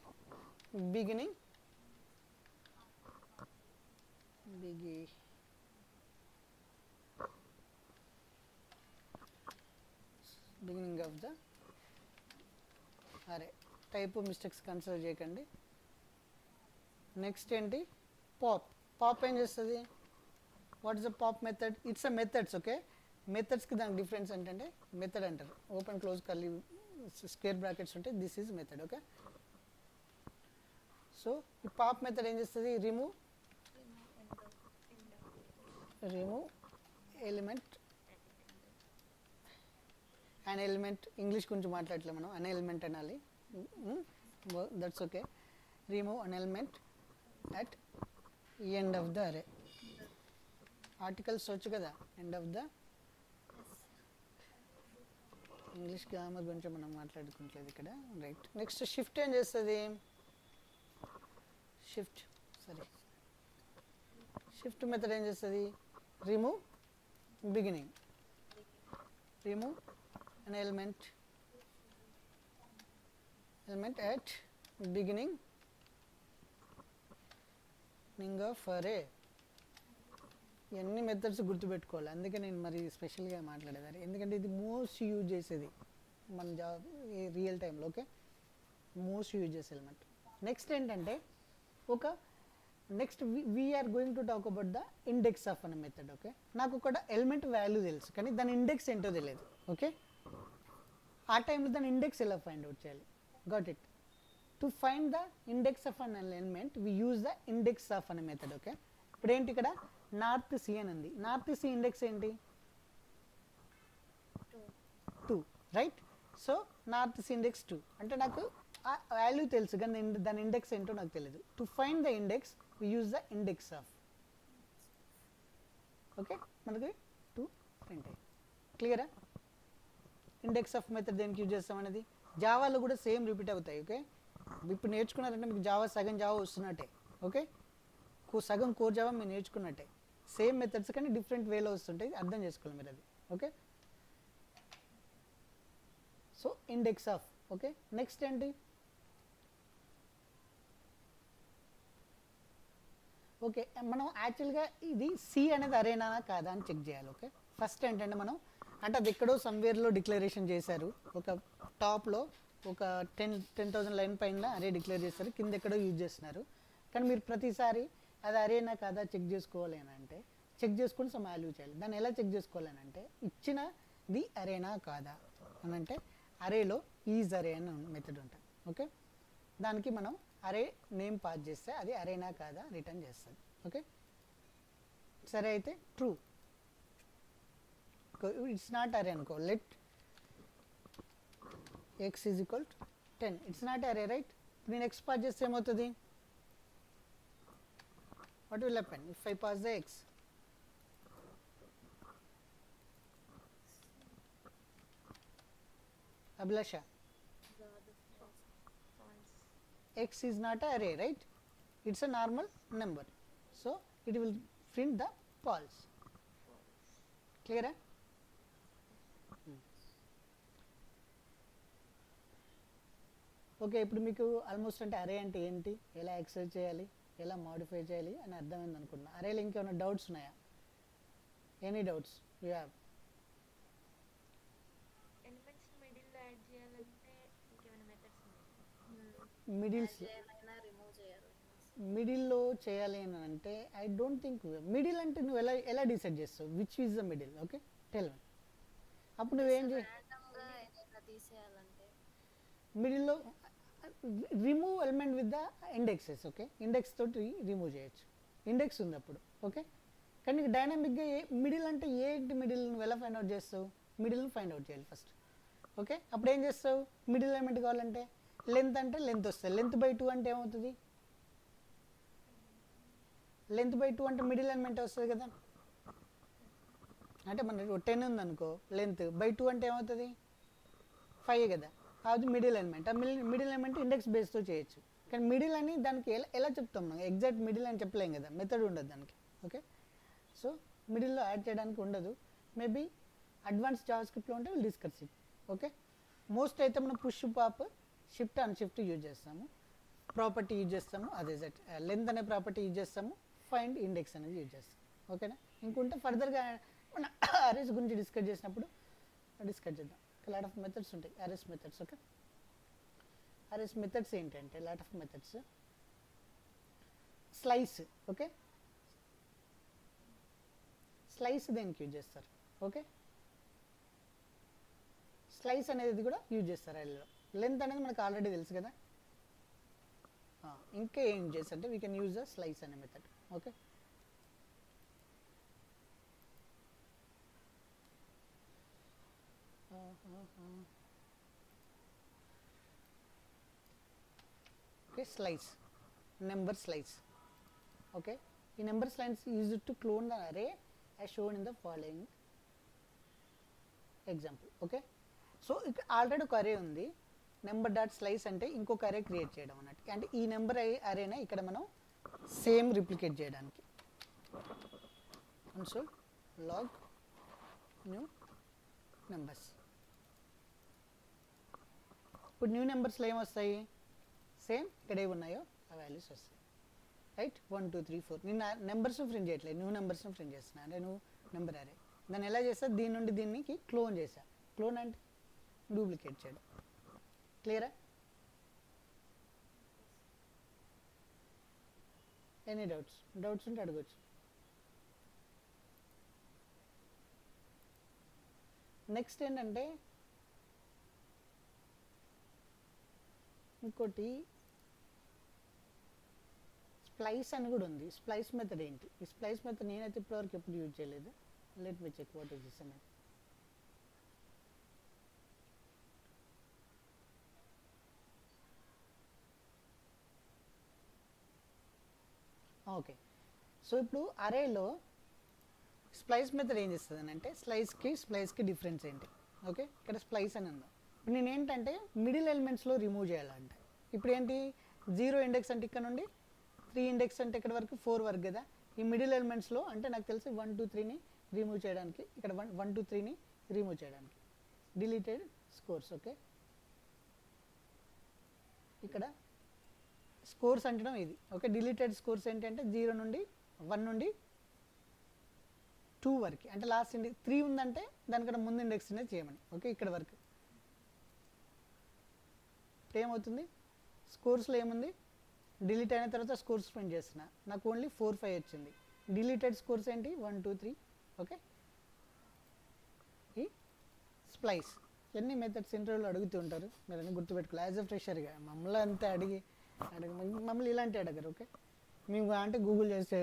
beginning of the array. Type mistakes consider చేయకండి. నెక్స్ట్ ఏంటి? పాప్ ఏం చేస్తుంది? What is the pop method? It's a methods. Okay, మెథడ్స్కి దానికి డిఫరెన్స్ ఏంటంటే మెథడ్ అంటారు, open close curly square brackets ఉంటాయి. This is method. Okay, so ఈ పాప్ మెథడ్ ఏం చేస్తుంది? Remove element, an element. English గురించి మాట్లాడలే మనం, అన్ ఎలిమెంట్ అనాలి. That's okay. Remove an element at end of the అరే. ఆర్టికల్స్ వచ్చు కదా, end of the. English grammar గురించి మనం మాట్లాడుకుంటలేదు ఇక్కడ, రైట్? నెక్స్ట్ షిఫ్ట్ ఏం చేస్తుంది? షిఫ్ట్ మెథడ్ ఏం చేస్తుంది? Remove beginning an element at beginning of array. ఇవన్నీ మెథడ్స్ గుర్తుపెట్టుకోవాలి, అందుకే నేను మరి స్పెషల్గా మాట్లాడేదాన్ని, ఎందుకంటే ఇది మోస్ట్ యూజ్ చేసేది మన జాబ్ రియల్ టైంలో. ఓకే, మోస్ట్ యూజ్ చేసే ఎలిమెంట్. నెక్స్ట్ ఏంటంటే next we are going to talk about the index of అనే మెథడ్. ఓకే, నాకు ఒక ఎలిమెంట్ వాల్యూ తెలుసు కానీ దాని ఇండెక్స్ ఏంటో తెలియదు. ఓకే, ఆ టైంలో దాని ఇండెక్స్ ఎలా ఫైండ్ అవుట్ చేయాలి? Got it. To find the index of an element we use the index of అనే మెథడ్. ఓకే, ఇప్పుడు ఏంటి ఇక్కడ నార్త్ సి అని ఉంది. నార్త్ సి ఇండెక్స్ ఏంటి? 2, right? So north c index 2 అంటే నాకు ఆ వాల్యూ తెలుసు కానీ దాని ఇండెక్స్ ఏంటో నాకు తెలియదు. To find the index we use the index of. Okay, మనకి 2 ప్రింట్ అయ్యి క్లియరా? ఇండెక్స్ ఆఫ్ మెథడ్ దేనికి యూజ్ చేస్తాం అనేది జావాలో కూడా సేమ్ రిపీట్ అవుతాయి. ఓకే, ఇప్పుడు నేర్చుకున్నారంటే మీకు జావా సగం జావా వస్తున్నట్టే. ఓకే, సగం కోర్ జావా మీరు నేర్చుకున్నట్టే. సేమ్ మెథడ్స్ కానీ డిఫరెంట్ వేలో వస్తుంటాయి, అర్థం చేసుకోవాలి మీరు అది. Okay, so index of. Okay, next ఏంటి? ఓకే, మనం యాక్చువల్గా ఇది సి అనేది అరేనా కాదా అని చెక్ చేయాలి. ఓకే, ఫస్ట్ ఏంటంటే మనం అంటే అది ఎక్కడో సమ్వేర్లో డిక్లరేషన్ చేశారు, ఒక టాప్లో ఒక 10,000 లైన్ పైన అరే డిక్లేర్ చేస్తారు, కింద ఎక్కడో యూజ్ చేస్తున్నారు. కానీ మీరు ప్రతిసారి అది అరేనా కాదా చెక్ చేసుకోవాలి అని అంటే చెక్ చేసుకుని సమ్ వాల్యూ చేయాలి. దాన్ని ఎలా చెక్ చేసుకోవాలి అని అంటే ఇచ్చినది అరేనా కాదా అని అంటే అరేలో ఈజ్ అరే అని మెథడ్ ఉంటుంది. ఓకే, దానికి మనం అరే నేమ్ పాస్ చేస్తే అది అరేనా కాదా రిటర్న్ చేస్తుంది. ఓకే, సరే అయితే ట్రూ, ఇట్స్ నాట్ అరే అనుకో, let X is equal to 10, it's not అరే రైట్. నేను ఎక్స్ పాస్ చేస్తే ఏమవుతుంది? What will happen if I pass the x? Abhilasha, x is not an array, right? It's a normal number, so it will print the false. Clear? Okay, ఇప్పుడు మీకు almost అంటే అరే అంటే ఏంటి, ఎలా యాక్సెస్ చేయాలి, ఎలా మాడిఫై చేయాలి అని అర్థమైంది అనుకుంటున్నా. అరేలో ఇంకేమైనా డౌట్స్ ఉన్నాయా? Any doubts you have? మిడిల్లో చేయాలి అని అంటే ఐ డోంట్ థింక్. మిడిల్ అంటే నువ్వు ఎలా డిసైడ్ చేస్తావు which is the middle? Okay, tell me. అప్పుడు నువ్వేం చేయాలి? మిడిల్లో remove element with the indexes. Okay, index తోటి రిమూవ్ చేయొచ్చు, ఇండెక్స్ ఉంది అప్పుడు. ఓకే, కానీ నీకు డైనామిక్గా మిడిల్ అంటే ఏంటి? మిడిల్ నువ్వు ఎలా ఫైండ్ అవుట్ చేస్తావు? మిడిల్ని ఫైండ్ అవుట్ చేయాలి ఫస్ట్. ఓకే, అప్పుడు ఏం చేస్తావు? మిడిల్ ఎలిమెంట్ కావాలంటే లెంత్ అంటే లెంత్ వస్తుంది. లెంత్ బై 2 అంటే ఏమవుతుంది? లెంత్ బై 2 అంటే మిడిల్ ఎలిమెంట్ వస్తుంది కదా. అంటే మనకు 10 ఉంది అనుకో, లెంత్ బై 2 అంటే ఏమవుతుంది? 5 కదా, అది మిడిల్ ఎలిమెంట్. ఆ మిడిల్ ఎలిమెంట్ ఇండెక్స్ బేస్తో చేయొచ్చు. కానీ మిడిల్ అని దానికి ఎలా చెప్తాం మనం? ఎగ్జాక్ట్ మిడిల్ అని చెప్పలేం కదా, మెథడ్ ఉండదు దానికి. ఓకే, సో మిడిల్లో యాడ్ చేయడానికి ఉండదు. మేబీ అడ్వాన్స్ జావా స్క్రిప్ట్లో ఉంటే will discuss it. Okay, most అయితే మనం పుష్ పాప్ షిఫ్ట్ అన్ షిఫ్ట్ యూజ్ చేస్తాము, ప్రాపర్టీ యూజ్ చేస్తాము, అదే లెంత్ అనే ప్రాపర్టీ యూజ్ చేస్తాము, ఫైండ్ ఇండెక్స్ అనేది యూజ్ చేస్తాం. ఓకేనా? ఇంకుంటే ఫర్దర్గా మన అరేస్ గురించి డిస్కస్ చేసినప్పుడు డిస్కస్ చేద్దాం. లాట్ ఆఫ్ మెథడ్స్ ఉంటాయి arrays methods. Okay, arrays methods ఏంటంటే lot of methods. Slice. Okay, slice దేనికి యూజ్ చేస్తారు? ఓకే, స్లైస్ అనేది కూడా యూజ్ చేస్తారు అరేలో. లెంత్ అనేది మనకు ఆల్రెడీ తెలుసు కదా. ఇంకా ఏం యూజ్ చేస్తారంటే we can use the slice అనే method. Okay, okay, slice, number slice. Okay, ఈ number slice use to clone the array as shown in the following example. Okay, so ఇక్కడ ఆల్రెడీ ఒక అరే ఉంది, నెంబర్ డాట్ స్లైస్ అంటే ఇంకొక అరే create చేయడం అన్నట్టు. అంటే ఈ నెంబర్ అరేనే ఇక్కడ మనం సేమ్ రిప్లికేట్ చేయడానికి కన్సోల్ లాగ్ న్యూ నెంబర్స్. ఇప్పుడు న్యూ నెంబర్స్లో ఏమొస్తాయి, సేమ్ ఇక్కడ ఏవి ఉన్నాయో ఆ వాల్యూస్ వస్తాయి, రైట్. 1 2 3 4 నేను నెంబర్స్ని ప్రింట్ చేయట్లేదు, న్యూ నెంబర్స్ని ప్రింట్ చేస్తున్నాను. అంటే నువ్వు నెంబర్ అరే దాన్ని ఎలా చేస్తా, దీని నుండి దీనికి క్లోన్ చేశా. క్లోన్ అంటే డూప్లికేట్ చేయడం. క్లియరా? ఎనీ డౌట్స్ ఉంటే అడగచ్చు. నెక్స్ట్ ఏంటంటే ఇంకోటి స్ప్లైస్ అని కూడా ఉంది. స్ప్లైస్ మెథడ్ ఏంటి? ఈ స్ప్లైస్ మెథడ్ నేనైతే ఇప్పటివరకు ఎప్పుడు యూజ్ చేయలేదు. Let me check what is this అని. ఓకే, సో ఇప్పుడు అరేలో స్ప్లైస్ మెథడ్ ఏం చేస్తుంది అని అంటే స్ప్లైస్కి డిఫరెన్స్ ఏంటి? ఓకే, ఇక్కడ స్ప్లైస్ అని ఉందా. ఇప్పుడు నేను ఏంటంటే మిడిల్ ఎలిమెంట్స్లో రిమూవ్ చేయాలంటే ఇప్పుడు ఏంటి, 0 ఇండెక్స్ అంటే ఇక్కడ నుండి 3 ఇండెక్స్ అంటే ఇక్కడ వరకు 4 వరకు కదా. ఈ మిడిల్ ఎలిమెంట్స్లో అంటే నాకు తెలిసి 1 2 3ని రిమూవ్ చేయడానికి, ఇక్కడ 1 2 3ని రిమూవ్ చేయడానికి డిలీటెడ్ స్కోర్స్. ఓకే, ఇక్కడ స్కోర్స్ అంటడం ఇది. ఓకే, డిలీటెడ్ స్కోర్స్ ఏంటంటే 0 నుండి 1 నుండి 2 వరకు, అంటే లాస్ట్ ఇండెక్స్ 3 ఉందంటే దానికన్నా ముందు ఇండెక్స్ అనేది చేయమని. ఓకే, ఇక్కడ వరకు ఏమవుతుంది, స్కోర్స్లో ఏముంది, డిలీట్ అయిన తర్వాత స్కోర్స్ ప్రింట్ చేస్తున్నా, నాకు ఓన్లీ 4 5 వచ్చింది. డిలీటెడ్ స్కోర్స్ ఏంటి 1 2 3. ఓకే, ఈ స్ప్లైస్ ఎన్ని మెథడ్స్ ఇంటర్వ్యూలో అడుగుతూ ఉంటారు, మీరు అన్నీ గుర్తుపెట్టుకోవాలి. యాజ్ ఎ ఫ్రెషర్గా మమ్మల్ని అంతా మమ్మల్ని ఇలాంటి అడగరు. ఓకే, మేము అంటే గూగుల్ చేస్తే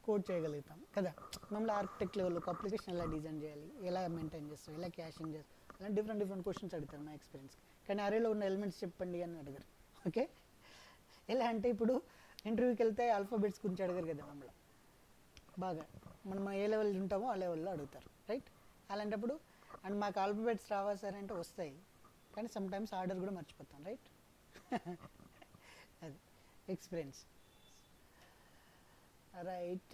కోడ్ చేయగలుగుతాం కదా. మమ్మల్ని ఆర్కిటెక్ట్ లెవెల్లో ఒక అప్లికేషన్ ఎలా డిజైన్ చేయాలి, ఎలా మెయింటైన్ చేస్తాం, ఎలా క్యాషింగ్ చేస్తాం, అలా డిఫరెంట్ క్వశ్చన్స్ అడుగుతారు నా ఎక్స్పీరియన్స్. కానీ అరేలో ఉన్న ఎలిమెంట్స్ చెప్పండి అని అడగరు. ఓకే, ఎలా అంటే ఇప్పుడు ఇంటర్వ్యూకి వెళ్తే ఆల్ఫాబెట్స్ గురించి అడగరు కదా మమ్మల్ని, బాగా మనం ఏ లెవెల్ ఉంటామో ఆ లెవెల్లో అడుగుతారు, రైట్. అలాంటప్పుడు అండ్ మాకు ఆల్ఫాబెట్స్ రావా సార్ అంటే వస్తాయి, కానీ సమ్టైమ్స్ ఆర్డర్ కూడా మర్చిపోతాం, రైట్. అది ఎక్స్పీరియన్స్, రైట్.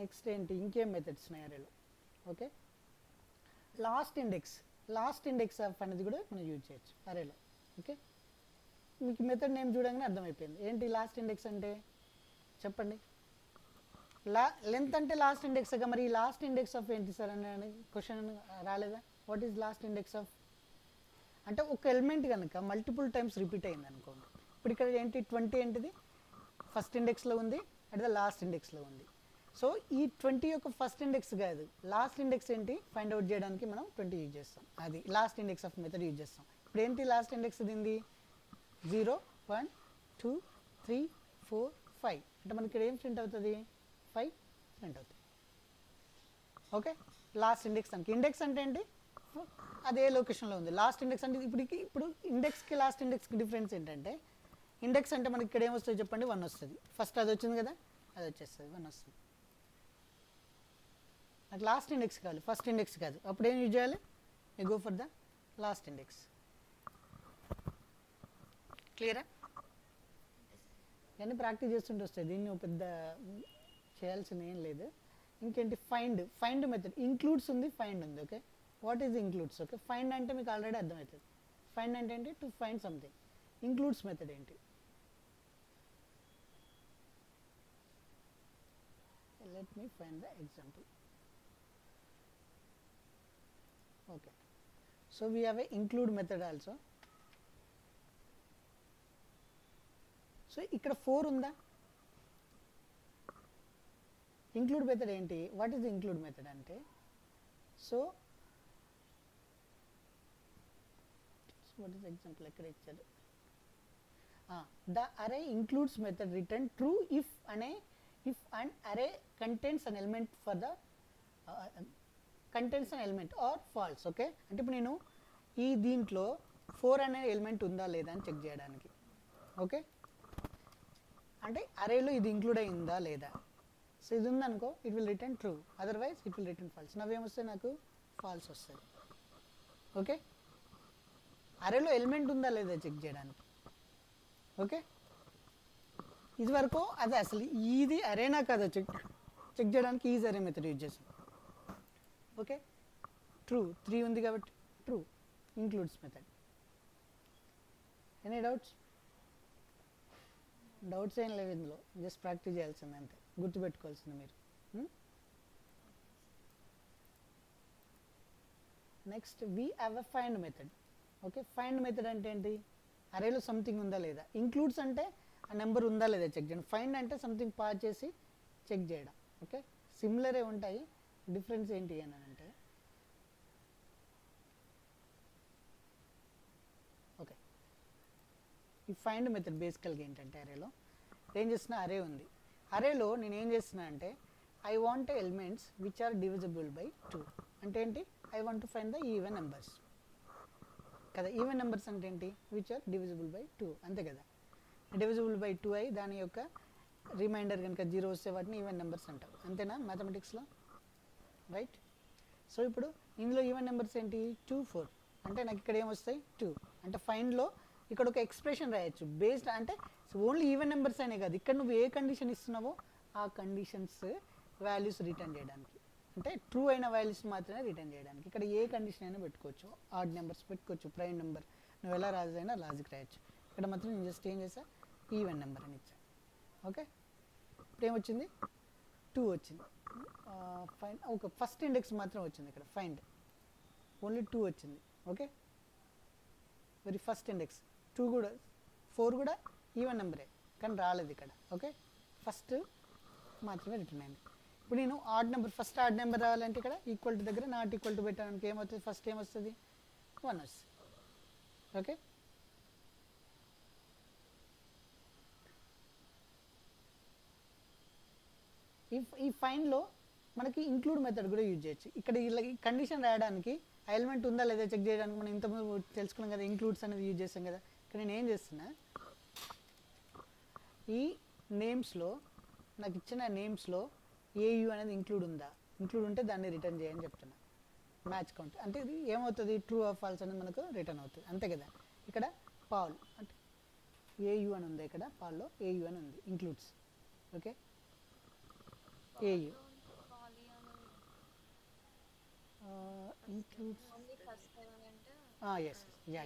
నెక్స్ట్ ఏంటి, ఇంకేం మెథడ్స్ ఉన్నాయి అరేలో? ఓకే, లాస్ట్ ఇండెక్స్ ఆఫ్ అనేది కూడా మనం యూజ్ చేయొచ్చు అరేలో. ఓకే, మీకు మెథడ్ నేమ్ చూడగానే అర్థమైపోయింది ఏంటి లాస్ట్ ఇండెక్స్ అంటే. చెప్పండి, లెంత్ అంటే లాస్ట్ ఇండెక్స్గా, మరి లాస్ట్ ఇండెక్స్ ఆఫ్ ఏంటి సార్ అని క్వశ్చన్ రాలేదా? What is lost index of అంటే ఒక ఎలిమెంట్ కనుక మల్టిపుల్ టైమ్స్ రిపీట్ అయింది అనుకోండి. ఇప్పుడు ఇక్కడ ఏంటి 20 ఏంటిది ఫస్ట్ ఇండెక్స్లో ఉంది, అట్ ద లాస్ట్ ఇండెక్స్లో ఉంది. సో ఈ 20 యొక్క ఫస్ట్ ఇండెక్స్ కాదు, లాస్ట్ ఇండెక్స్ ఏంటి ఫైండ్ అవుట్ చేయడానికి మనం 20 యూజ్ చేస్తాం. అది last index of method use చేస్తాం. ఇప్పుడు ఏంటి లాస్ట్ ఇండెక్స్ దీనిది 0 1 2 3 4 5, అంటే మనకి ఇక్కడ ఏం ప్రింట్ అవుతుంది 5 ప్రింట్ అవుతుంది. ఓకే, లాస్ట్ ఇండెక్స్ అంటే ఇండెక్స్ అంటే ఏంటి, అదే లొకేషన్లో ఉంది. లాస్ట్ ఇండెక్స్ అంటే ఇప్పుడు ఇండెక్స్కి లాస్ట్ ఇండెక్స్కి డిఫరెన్స్ ఏంటంటే, ఇండెక్స్ అంటే మనకి ఇక్కడ ఏమొస్తుంది చెప్పండి 1 వస్తుంది. ఫస్ట్ అది వచ్చింది కదా, అది వచ్చేస్తుంది 1 వస్తుంది. నాకు లాస్ట్ ఇండెక్స్ కావాలి, ఫస్ట్ ఇండెక్స్ కాదు. అప్పుడు ఏం యూజ్ చేయాలి, you go for the last index. క్లియరా? ఇవన్నీ ప్రాక్టీస్ చేస్తుంటే వస్తాయి, దీన్ని ఒక పెద్ద చేయాల్సిన ఏం లేదు. ఇంకేంటి ఫైండ్ మెథడ్, ఇంక్లూడ్స్ ఉంది, ఫైండ్ ఉంది. Okay, what is includes? Okay, find అంటే మీకు ఆల్రెడీ అర్థమవుతుంది. ఫైండ్ అంటే ఏంటి, to find something. Includes method ఏంటి, let me find the example. Okay, so we have a include method also. So ikkada 4 unda, include method enti, what is the include method ante, so what is the example ekkada ichcharu, the array includes method return true if an array contains an element for the contains an element or false. Okay, అంటే ఇప్పుడు నేను ఈ దీంట్లో 4 అనే element ఉందా లేదా అని check చేయడానికి. ఓకే, అంటే అరేలో ఇది ఇంక్లూడ్ అయిందా లేదా. సో ఇది ఉందనుకో, it will return true, otherwise it will return false. నవ్వేమొస్తే నాకు ఫాల్స్ వస్తుంది. ఓకే, అరేలో ఎలిమెంట్ ఉందా లేదా చెక్ చేయడానికి. ఓకే, ఇది వరకు అదే అసలు ఇది అరేనా కదా చెక్ చేయడానికి ఈజ్ అరే మెథడ్ యూజ్ చేసాం. ఓకే, ట్రూ 3 ఉంది కాబట్టి true, includes method. Any doubts ఏం లేవు ఇందులో, జస్ట్ ప్రాక్టీస్ చేయాల్సింది అంతే, గుర్తుపెట్టుకోవాల్సింది మీరు. Next we have a find method. Okay, find method అంటే ఏంటి? అరేలో సంథింగ్ ఉందా లేదా. ఇంక్లూడ్స్ అంటే ఆ నెంబర్ ఉందా లేదా చెక్ చేయండి. ఫైండ్ అంటే సంథింగ్ పాస్ చేసి చెక్ చేయడం. ఓకే, సిమిలరే ఉంటాయి, డిఫరెన్స్ ఏంటి అని అంటే, ఓకే, ఈ ఫైండ్ మెథడ్ బేసికల్గా ఏంటంటే అరేలో ఏం చేస్తున్నా, అరే ఉంది, అరేలో నేను ఏం చేస్తున్నా అంటే I want elements which are divisible by 2. అంటే ఏంటి? I want to find the even numbers కదా. ఈవెన్ నెంబర్స్ అంటే ఏంటి? విచ్ ఆర్ డివిజిబుల్ బై 2, అంతే కదా. డివిజిబుల్ బై 2 అయి దాని యొక్క రిమైండర్ కనుక 0 వస్తే వాటిని ఈవెన్ నెంబర్స్ అంటాం, అంతేనా మ్యాథమెటిక్స్లో, రైట్. సో ఇప్పుడు ఇందులో ఈవెన్ నెంబర్స్ ఏంటి? 2, 4. అంటే నాకు ఇక్కడ ఏమొస్తాయి? 2. అంటే ఫైండ్లో ఇక్కడ ఒక ఎక్స్ప్రెషన్ రాయొచ్చు బేస్డ్, అంటే ఓన్లీ ఈవెన్ నెంబర్స్ అనే కాదు, ఇక్కడ నువ్వు ఏ కండిషన్ ఇస్తున్నావో ఆ కండిషన్స్ వాల్యూస్ రిటర్న్ చేయడానికి, అంటే ట్రూ అయిన వాల్యూస్ మాత్రమే రిటర్న్ చేయడానికి. ఇక్కడ ఏ కండిషన్ అయినా పెట్టుకోవచ్చు, ఆడ్ నెంబర్స్ పెట్టుకోవచ్చు, ప్రైమ్ నెంబర్ నువ్వు ఎలా రాజైనా లాజిక్ రాయొచ్చు. ఇక్కడ మాత్రం నేను జస్ట్ ఏం చేసా, ఈవెన్ నెంబర్ అని ఇచ్చా. ఓకే, ఇప్పుడు ఏమొచ్చింది? 2 వచ్చింది. ఫైండ్ ఒక ఫస్ట్ ఇండెక్స్ మాత్రం వచ్చింది ఇక్కడ, ఫైండ్ ఓన్లీ 2 వచ్చింది. ఓకే, వెరీ ఫస్ట్ ఇండెక్స్ 2 కూడా, 4 కూడా ఈవెన్ నెంబరే కానీ రాలేదు ఇక్కడ. ఓకే, ఫస్ట్ మాత్రమే రిటర్న్ అయింది. ఇప్పుడు నేను odd number, first odd number రావాలంటే ఇక్కడ ఈక్వల్ టు దగ్గర నాట్ ఈక్వల్ టు పెట్టడానికి ఏమవుతుంది? ఫస్ట్ ఏమొస్తుంది? 1 వస్తుంది. ఓకే, ఈ ఫైండ్లో మనకి ఇంక్లూడ్ మెథడ్ కూడా యూజ్ చేయొచ్చు. ఇక్కడ ఇలా కండిషన్ రాయడానికి ఎలిమెంట్ ఉందా లేదా చెక్ చేయడానికి మనం ఇంతకుముందు తెలుసుకున్నాం కదా, ఇంక్లూడ్స్ అనేది యూజ్ చేస్తాం కదా. ఇక్కడ నేను ఏం చేస్తున్నా, ఈ నేమ్స్లో నాకు ఇచ్చిన నేమ్స్లో ఏయు అనేది ఇంక్లూడ్ ఉందా, ఇంక్లూడ్ ఉంటే దాన్ని రిటర్న్ చేయని చెప్తున్నా. మ్యాచ్ కౌంట్ అంటే ఇది ఏమవుతుంది? ట్రూ ఆర్ ఫాల్స్ అనేది మనకు రిటర్న్ అవుతుంది, అంతే కదా. ఇక్కడ పాల్ అంటే ఏయు అని ఉంది, ఇక్కడ పాల్లో ఏయు అని ఉంది, ఇంక్లూడ్స్. ఓకే, ఏయు includes yes, yeah,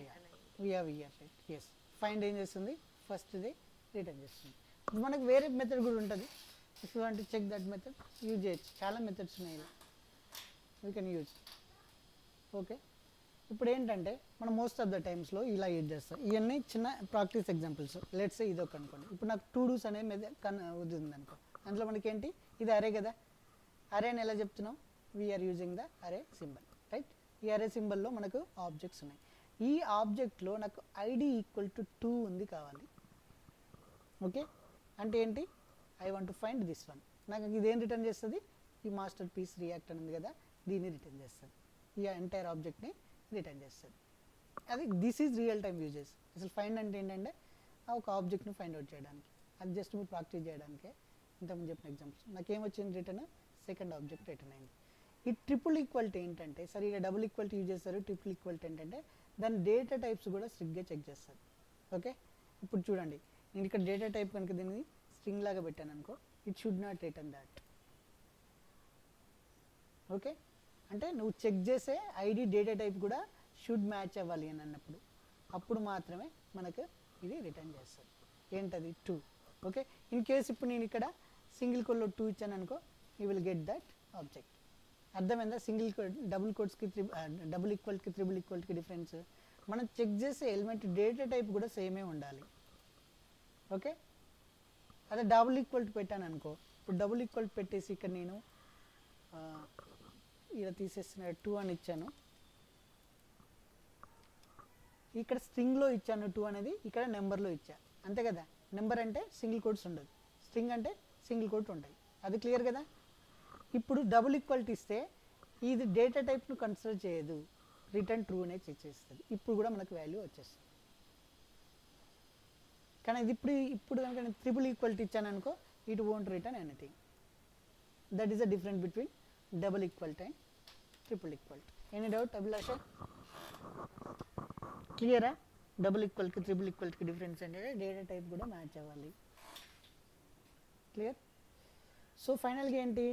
we have here, right, yes. Find ఏం చేస్తుంది? ఫస్ట్ ది రిటర్న్ చేస్తుంది. ఇప్పుడు మనకు వేరే మెథడ్ కూడా ఉంటుంది, if you want to check that method use చేయొచ్చు, చాలా మెథడ్స్ ఉన్నాయి, వీ కెన్ యూజ్. ఓకే, ఇప్పుడు ఏంటంటే మనం మోస్ట్ ఆఫ్ ద టైమ్స్లో ఇలా యూజ్ చేస్తాం. ఇవన్నీ చిన్న ప్రాక్టీస్ ఎగ్జాంపుల్స్. లెట్స్ ఇది ఒక అనుకోండి, ఇప్పుడు నాకు 2 డూస్ అనే ఉంది అనుకో, అందులో మనకి ఏంటి? ఇది అరే కదా, అరే అని ఎలా చెప్తున్నాం? వీఆర్ యూజింగ్ ద అరే సింబల్, రైట్. ఈ అరే సింబల్లో మనకు ఆబ్జెక్ట్స్ ఉన్నాయి. ఈ ఆబ్జెక్ట్లో నాకు ఐడి ఈక్వల్ టు 2 ఉంది కావాలి. ఓకే, అంటే ఏంటి? I want to find this one. నాకు ఇదేం రిటర్న్ చేస్తుంది? ఈ మాస్టర్ పీస్ రియాక్ట్ అని ఉంది కదా, దీన్ని రిటర్న్ చేస్తుంది, ఈ ఎంటైర్ ఆబ్జెక్ట్ని రిటర్న్ చేస్తుంది. అది this is real time uses. అసలు ఫైండ్ అంటే ఏంటంటే ఒక ఆబ్జెక్ట్ని ఫైండ్ అవుట్ చేయడానికి, అది జస్ట్ మీరు ప్రాక్టీస్ చేయడానికే ఇంతకుముందు చెప్పిన ఎగ్జాంపుల్స్. నాకేమొచ్చింది రిటర్న్? సెకండ్ ఆబ్జెక్ట్ రిటర్న్ అయింది. ఈ ట్రిపుల్ ఈక్వాలిటీ ఏంటంటే, సరే ఇక్కడ డబుల్ ఈక్వాలిటీ యూజ్ చేస్తారు, ట్రిపుల్ ఈక్వాలిటీ ఏంటంటే దాని డేటా టైప్స్ కూడా స్ట్రిక్ట్గా చెక్ చేస్తారు. ఓకే, ఇప్పుడు చూడండి, నేను ఇక్కడ డేటా టైప్ కనుక దీన్ని స్ట్రింగ్ లాగా పెట్టాను అనుకో, it should not return that. Okay, అంటే నువ్వు చెక్ చేసే ఐడి డేటా టైప్ కూడా షుడ్ మ్యాచ్ అవ్వాలి అని అన్నప్పుడు, అప్పుడు మాత్రమే మనకు ఇది రిటర్న్ చేస్తుంది. ఏంటది? 2. ఓకే, ఇన్ కేస్ ఇప్పుడు నేను ఇక్కడ సింగిల్ కోడ్లో 2 ఇచ్చాను అనుకో, you will get that object. అర్థమైందా? సింగిల్ కోడ్, డబుల్ కోడ్స్కి డబుల్ ఈక్వల్కి త్రిబుల్ ఈక్వల్కి డిఫరెన్స్. మనం చెక్ చేసే ఎలిమెంట్ డేటా టైప్ కూడా సేమే ఉండాలి. ఓకే, అదే డబుల్ ఈక్వల్టీ పెట్టాను అనుకో, ఇప్పుడు డబుల్ ఈక్వల్టీ పెట్టేసి ఇక్కడ నేను ఇలా తీసేసిన 2 అని ఇచ్చాను, ఇక్కడ స్ట్రింగ్లో ఇచ్చాను 2 అనేది, ఇక్కడ నెంబర్లో ఇచ్చా, అంతే కదా. నెంబర్ అంటే సింగిల్ కోడ్స్ ఉండదు, స్ట్రింగ్ అంటే సింగిల్ కోడ్ ఉంటాయి, అది క్లియర్ కదా. ఇప్పుడు డబుల్ ఈక్వాలిటీ ఇస్తే ఇది డేటా టైప్ను కన్సిడర్ చేయదు, రిటర్న్ ట్రూ అనే చెక్ చేస్తుంది. ఇప్పుడు కూడా మనకు వాల్యూ వచ్చేస్తుంది. కానీ ఇది ఇప్పుడు కనుక నేను ట్రిపుల్ ఈక్వాలిటీ ఇచ్చాను అనుకో, it won't return anything. That is the difference between double equality and triple equality. Any doubt Abhilasha? క్లియరా? డబుల్ ఈక్వాలిటీకి ట్రిపుల్ ఈక్వాలిటీకి డిఫరెన్స్ అంటే డేటా టైప్ కూడా మ్యాచ్ అవ్వాలి. క్లియర్? సో ఫైనల్గా ఏంటి?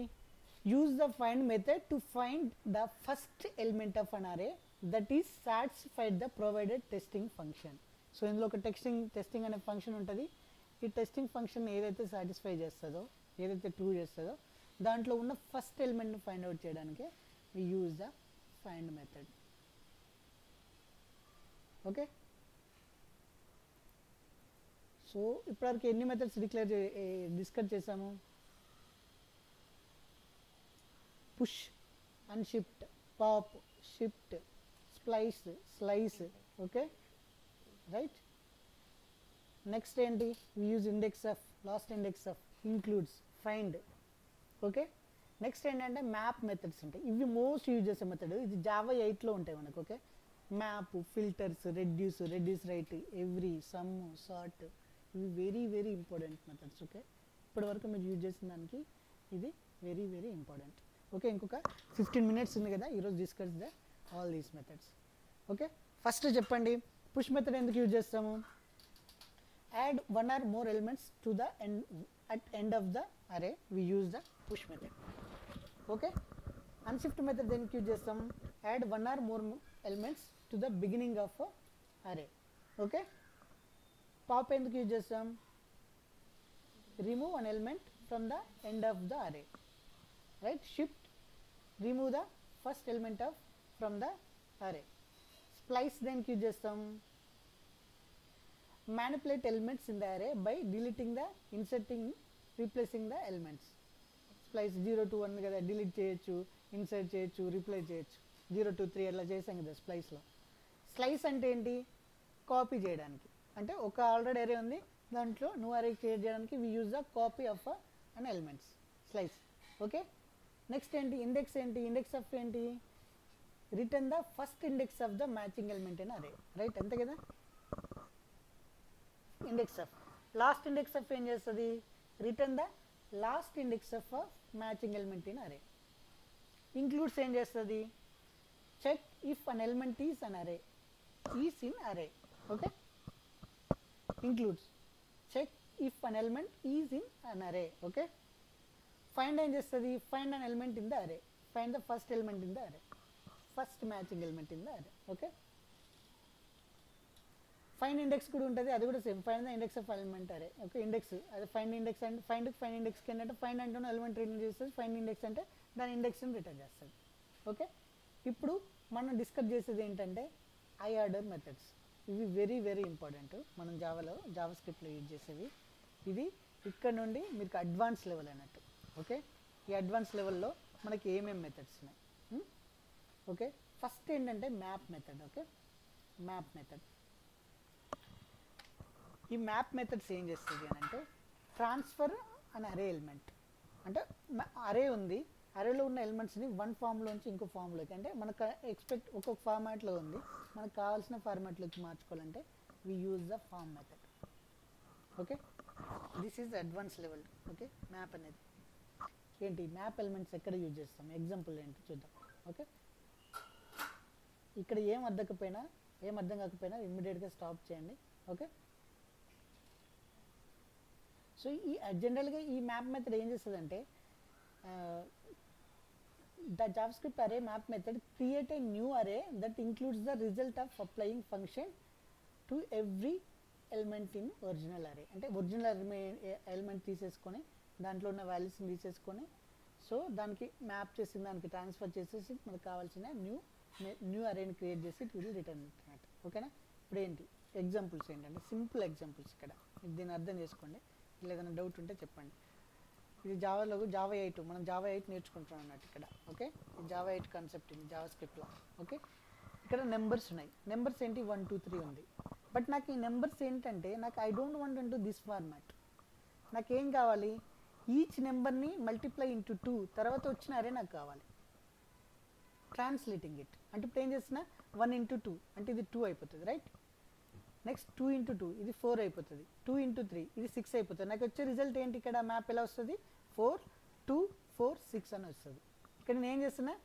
Use the find method to find the first element of an array that is satisfied the provided testing function. So ఇందులో ఒక టెస్టింగ్ అనే ఫంక్షన్ ఉంటుంది. ఈ టెస్టింగ్ ఫంక్షన్ ఏదైతే సాటిస్ఫై చేస్తుందో, ఏదైతే ట్రూ చేస్తుందో దాంట్లో ఉన్న ఫస్ట్ ఎలిమెంట్ని ఫైండ్ అవుట్ చేయడానికి we use the find method. Okay, so ఇప్పటివరకు ఎన్ని మెథడ్స్ డిస్కస్ చేసాము? Push, unshift, pop, shift, slice. Okay right. Next ఏంటి? We use index of, last index of, includes, find. Okay, next ఏంటంటే map methods ఉంటాయి. ఇవి most use చేసే method. ఇది Java 8లో ఉంటాయి మనకు. Okay, map, filters, reduce right, every, some, sort, ఇవి very very important methods. Okay, ఇప్పటి వరకు మీరు యూజ్ చేసిన దానికి ఇది వెరీ వెరీ ఇంపార్టెంట్. ఓకే, ఇంకొక 15 minutes ఉంది కదా, ఈరోజు discuss the all these methods. Okay, first చెప్పండి, పుష్ మెథడ్ ఎందుకు యూజ్ చేస్తాము? Add one or more elements to the end of the array, we use the push method. Okay, unshift method దేనికి use చేస్తాం? Add one or more elements to the beginning of array. Okay, pop ఎందుకు use చేస్తాం? Remove one element from the end of the array. Right, shift, remove the first element of from the array. Splice దేనికి use చేస్తాం? manipulate elements in the array by deleting the, inserting, replacing the elements. Splice 0 to 1 కదా, delete చేయొచ్చు, insert చేయొచ్చు, replace చేయొచ్చు. 0 to 3 అట్లా చేసాం కదా స్ప్లైస్లో. Slice అంటే ఏంటి? కాపీ చేయడానికి. అంటే ఒక ఆల్రెడీ అరే ఉంది, దాంట్లో నువ్వు అరే క్రియేట్ చేయడానికి we use the copy of an elements, slice. Okay, next ఏంటి? ఇండెక్స్ ఏంటి? ఇండెక్స్ ఆఫ్ ఏంటి? Return the first index of the matching element in array. Right, అంతే కదా. Index of, last index of ఏం చేస్తుంది? Return the last index of matching element in array. Includes ఏం చేస్తుంది? Check if an element is an array, is in array. Okay, includes check if an element is in an array. Okay, find ఏం చేస్తుంది? Find an element in the array, find the first element in the array, first matching element in the array. Okay, find index కూడా ఉంటుంది, అది కూడా same, find the index of element array. Okay, index అది find index అంటే find ఇండెక్స్కి ఏంటంటే find అంటే element return చేస్తుంది, ఫైండ్ ఇండెక్స్ అంటే దాని ఇండెక్స్ని రిటర్న్ చేస్తుంది. ఓకే, ఇప్పుడు మనం డిస్కస్ చేసేది ఏంటంటే ఐ ఆర్డర్ మెథడ్స్. ఇవి వెరీ వెరీ ఇంపార్టెంట్ మనం జావా స్క్రిప్ట్లో యూజ్ చేసేవి. ఇది ఇక్కడ నుండి మీకు అడ్వాన్స్ లెవెల్ అన్నట్టు. ఓకే, ఈ అడ్వాన్స్ లెవెల్లో మనకి ఏమేమి మెథడ్స్ ఉన్నాయి? ఓకే, ఫస్ట్ ఏంటంటే map method. Okay, map method. ఈ మ్యాప్ మెథడ్స్ ఏం చేస్తుంది అని అంటే ట్రాన్స్ఫర్ అన్ అరే ఎలిమెంట్. అంటే అరే ఉంది, అరేలో ఉన్న ఎలిమెంట్స్ని వన్ ఫామ్లోంచి ఇంకో ఫామ్లోకి, అంటే మనకు ఒక్కొక్క ఫార్మాట్లో ఉంది, మనకు కావాల్సిన ఫార్మాట్లోకి మార్చుకోవాలంటే we use the from method. Okay, this is advance level. Okay, map అనేది ఏంటి? మ్యాప్ ఎలిమెంట్స్ ఎక్కడ యూజ్ చేస్తాం? ఎగ్జాంపుల్ ఏంటి చూద్దాం. ఓకే, ఇక్కడ ఏం అర్థం కాకపోయినా ఇమ్మీడియట్గా స్టాప్ చేయండి. ఓకే, సో ఈ జనరల్గా ఈ మ్యాప్ మెథడ్ ఏం చేస్తుందంటే ద జావాస్క్రిప్ట్ అరే map method create a new అరే that includes the result of applying function to every element in original అరే. అంటే ఒరిజినల్ ఎలిమెంట్ తీసేసుకొని దాంట్లో ఉన్న వాల్యూస్ని తీసేసుకొని సో దానికి మ్యాప్ చేసిన దానికి ట్రాన్స్ఫర్ చేసేసి మనకు కావాల్సిన న్యూ అరేని క్రియేట్ చేసి ఇట్ విల్ రిటర్న్ అన్నట్టు. ఓకేనా? ఇప్పుడు ఏంటి ఎగ్జాంపుల్స్ ఏంటంటే సింపుల్ ఎగ్జాంపుల్స్ ఇక్కడ దీన్ని అర్థం చేసుకోండి. ఏదైనా డౌట్ ఉంటే చెప్పండి. ఇది జావా 8 మనం జావా 8 నేర్చుకుంటాం అన్నట్టు ఇక్కడ. ఓకే, జావా 8 కాన్సెప్ట్ ఇది జావా స్క్రిప్ట్లో. ఓకే, ఇక్కడ నెంబర్స్ ఉన్నాయి. నెంబర్స్ ఏంటి? 1 2 3 ఉంది. బట్ నాకు ఈ నెంబర్స్ ఏంటంటే నాకు I don't want into this format. నాకేం కావాలి? ఈచ్ నెంబర్ని మల్టిప్లై ఇంటూ 2 తర్వాత వచ్చిన అరే నాకు కావాలి. ట్రాన్స్లేటింగ్ ఇట్ అంటే ఇప్పుడు ఏం చేస్తున్నా 1 into 2 అంటే ఇది 2 అయిపోతుంది. రైట్, నెక్స్ట్ 2 into 2 ఇది 4 అయిపోతుంది. 2 into 3 ఇది 6 అయిపోతుంది. నాకు వచ్చే రిజల్ట్ ఏంటి? ఇక్కడ మ్యాప్ ఎలా వస్తుంది? 4 2 4 6 అని వస్తుంది. ఇక్కడ నేను ఏం చేస్తున్నా?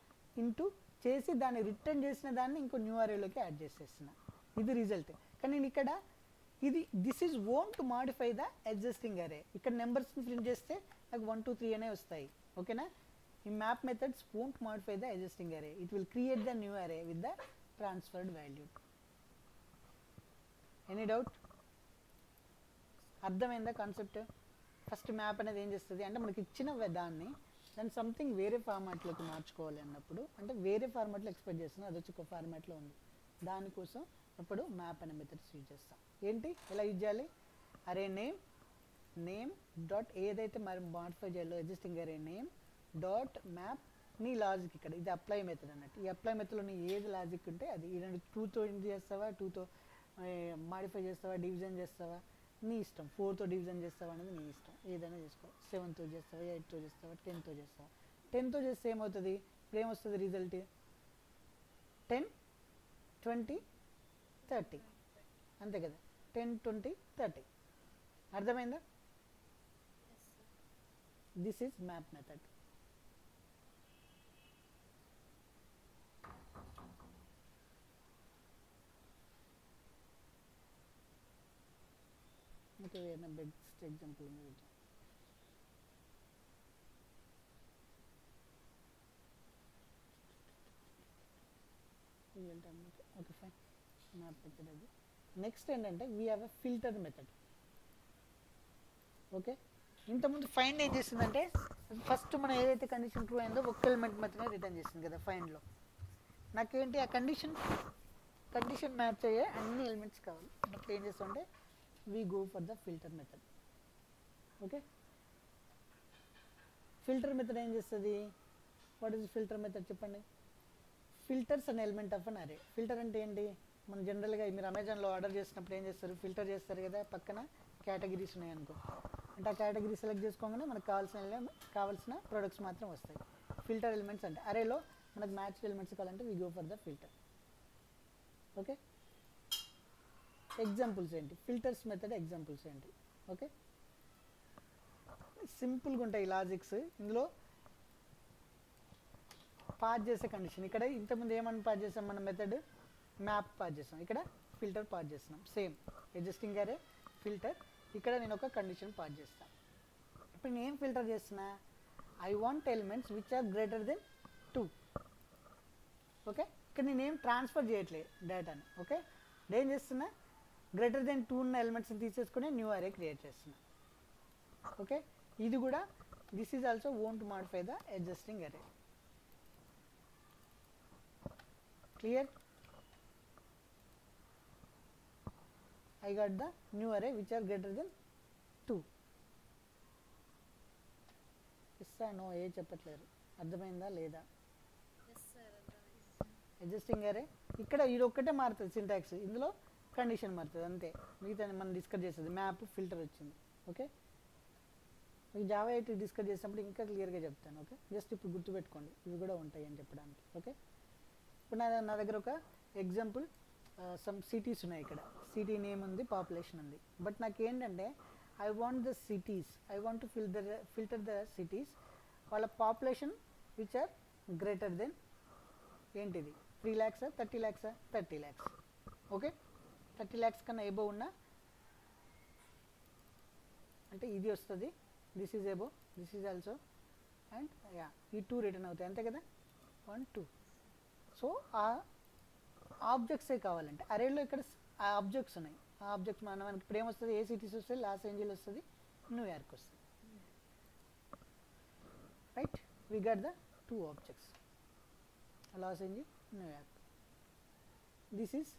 ఇంటూ చేసి దాన్ని రిటర్న్ చేసిన దాన్ని ఇంకో న్యూ అరేలోకి యాడ్ చేసేస్తున్నా. ఇది రిజల్ట్. కానీ నేను ఇక్కడ this is won't to modify the existing అరే. ఇక్కడ నెంబర్స్ని ప్రింట్ చేస్తే నాకు 1 2 3 అనే వస్తాయి. ఓకేనా? ఈ map methods won't modify the existing array. It will create the new array with the transferred value. Any doubt? అర్థమైందా కాన్సెప్ట్? ఫస్ట్ మ్యాప్ అనేది ఏం చేస్తుంది అంటే మనకి ఇచ్చిన దాన్ని సంథింగ్ వేరే ఫార్మాట్లోకి మార్చుకోవాలి అన్నప్పుడు, అంటే వేరే ఫార్మాట్లో ఎక్స్పెక్ట్ చేస్తున్నాం, అది వచ్చి ఒక ఫార్మాట్లో ఉంది, దానికోసం అప్పుడు మ్యాప్ అనే మెథడ్స్ యూజ్ చేస్తాం. ఏంటి ఎలా యూజ్ చేయాలి? అరే నేమ్ డాట్ ఏదైతే మరి మాడిఫై చేయాలో ఎగ్జిస్టింగ్ అరే నేమ్ డాట్ మ్యాప్ నీ లాజిక్, ఇక్కడ ఇది అప్లై మెథడ్ అన్నట్టు. ఈ అప్లై మెథడ్లో నీ ఏది లాజిక్ ఉంటే అది, ఈ 2తో ఇది చేస్తావా, 2తో మాడిఫై చేస్తావా, డివిజన్ చేస్తావా నీ ఇష్టం, 4తో డివిజన్ చేస్తావా అనేది నీ ఇష్టం, ఏదైనా చేసుకో. 7తో చేస్తావా, 8తో చేస్తావా, 10తో చేస్తావా. 10తో చేస్తే ఏమవుతుంది? ఇప్పుడు ఏమొస్తుంది రిజల్ట్? 10, 20, 30 అంతే కదా, 10, 20, 30. అర్థమైందా? This is map method. Okay, ఏదైనా బెస్ట్ ఎగ్జాంపుల్ ఉంది చూద్దాం. ఓకే ఫైన్, మ్యాప్ మెథడ్ అది. నెక్స్ట్ ఏంటంటే we have a filter method. Okay, ఇంతకుముందు ఫైండ్ ఏం చేస్తుందంటే ఫస్ట్ మనం ఏదైతే కండిషన్ ట్రూ అయిందో ఒక్క ఎలిమెంట్ మాత్రమే రిటర్న్ చేస్తుంది కదా ఫైండ్లో. నాకేంటి ఆ కండిషన్ మ్యాచ్ అయ్యే అన్ని ఎలిమెంట్స్ కావాలి. అప్పుడు ఏం చేస్తుంటే we go for the filter method. Okay, filter method ఏం చేస్తుంది? వాట్ ఈస్ ఫిల్టర్ మెథడ్ చెప్పండి. Filters an element of an అరే. ఫిల్టర్ అంటే ఏంటి? మనం జనరల్గా మీరు అమెజాన్లో ఆర్డర్ చేసినప్పుడు ఏం చేస్తారు? ఫిల్టర్ చేస్తారు కదా, పక్కన కేటగిరీస్ ఉన్నాయి అనుకో, అంటే ఆ కేటగిరీ సెలెక్ట్ చేసుకోగానే మనకు కావాల్సిన ప్రొడక్ట్స్ మాత్రం వస్తాయి. ఫిల్టర్ ఎలిమెంట్స్ అంటే అరేలో మనకు మ్యాచ్ ఎలిమెంట్స్ కావాలంటే we go for the filter. Okay, examples ఏంటి? ఫిల్టర్స్ మెథడ్ ఎగ్జాంపుల్స్ ఏంటి? ఓకే, సింపుల్గా ఉంటాయి లాజిక్స్. ఇందులో పాస్ చేసే కండిషన్, ఇక్కడ ఇంతకుముందు ఏమని పాస్ చేసాం మన మెథడ్? మ్యాప్ పాస్ చేసాం, ఇక్కడ ఫిల్టర్ పాస్ చేస్తున్నాం. సేమ్ ఎగ్జిస్టింగ్ అరే ఫిల్టర్, ఇక్కడ నేను ఒక కండిషన్ పాస్ చేస్తాను. ఇప్పుడు నేను ఏం ఫిల్టర్ చేస్తున్నా? I want elements which are greater than 2. Okay, ఇక్కడ నేనేం ట్రాన్స్ఫర్ చేయట్లేదు డేటాని. ఓకే, నేను చేస్తున్నా గ్రేటర్ దెన్ 2 ఉన్న ఎలిమెంట్స్ని తీసేసుకుని న్యూ అరే క్రియేట్ చేస్తున్నా. ఓకే, ఇది కూడా this is also won't modify the existing అరే. Clear? I got the new array which are greater than 2. ఇస్సా నో ఏ చెప్పట్లేరు, అర్థమైందా లేదా? అడ్జస్టింగ్ అరే ఇక్కడ ఇది ఒక్కటే మారుతుంది సింటాక్స్, ఇందులో కండిషన్ మారుతుంది అంతే. మిగతా మనం డిస్కస్ చేసేది మ్యాప్ ఫిల్టర్ వచ్చింది. ఓకే, మీకు జావా 8 డిస్కస్ చేసినప్పుడు ఇంకా క్లియర్గా చెప్తాను. ఓకే, జస్ట్ ఇప్పుడు గుర్తుపెట్టుకోండి, ఇవి కూడా ఉంటాయి అని చెప్పడానికి. ఓకే, ఇప్పుడు నా దగ్గర ఒక ఎగ్జాంపుల్ సమ్ సిటీస్ ఉన్నాయి. ఇక్కడ సిటీ నేమ్ ఉంది, పాపులేషన్ ఉంది. బట్ నాకు ఏంటంటే I want the cities, I want to filter the cities వాళ్ళ population which are greater than ఏంటిది 3 lakhs 30 lakhs 30 lakhs. Okay, 30 lakhs కన్నా ఎబో ఉన్న అంటే ఇది వస్తుంది. This is above, this is also, and yeah ఈ 2 రిటర్న్ అవుతాయి అంతే కదా, 1 2. సో ఆ ఆబ్జెక్ట్సే కావాలంటే అరేలో ఇక్కడ ఆ ఆబ్జెక్ట్స్ ఉన్నాయి. ఆ ఆబ్జెక్ట్స్ మనకి ఇప్పుడు ఏమొస్తుంది? ఏ సిటీస్ వస్తుంది? లాస్ ఏంజల్ వస్తుంది, న్యూయార్క్ వస్తుంది. Right, we got the 2 objects, Los Angeles, New York. This is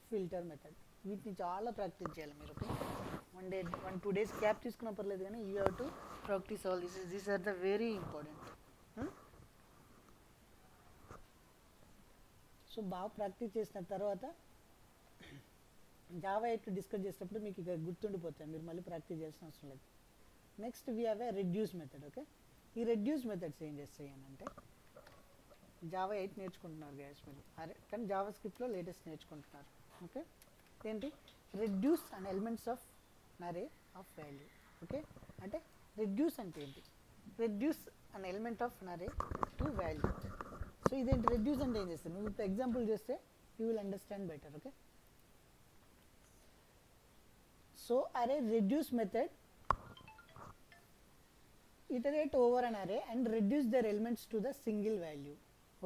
filter method. వీటిని చాలా ప్రాక్టీస్ చేయాలి మీరు. ఓకే, 1-2 days క్యాప్ తీసుకున్న పర్లేదు, కానీ you have to practice all these are the very important. So బాగా ప్రాక్టీస్ చేసిన తర్వాత జావా 8 డిస్కస్ చేసినప్పుడు మీకు ఇక గుర్తుండిపోతాయి, మీరు మళ్ళీ ప్రాక్టీస్ చేయాల్సిన అవసరం లేదు. Next we have a reduce method. Okay, ఈ రెడ్యూస్ మెథడ్స్ ఏం చేస్తాయి అని అంటే జావా 8 నేర్చుకుంటున్నారు గైస్ మీరు, అరే కానీ జావా స్క్రిప్ట్లో లేటెస్ట్ నేర్చుకుంటున్నారు. ఓకే, ఏంటి reduce and elements of array of value. Okay, అంటే రెడ్యూస్ అంటే ఏంటి? Reduce an element of array to value. So ఇదేంటి రెడ్యూస్ అంటే ఏం చేస్తారు? నువ్వు ఇప్పుడు ఎగ్జాంపుల్ చేస్తే you will understand better. Okay, so array reduce method iterate over an array and reduce the elements to the single value.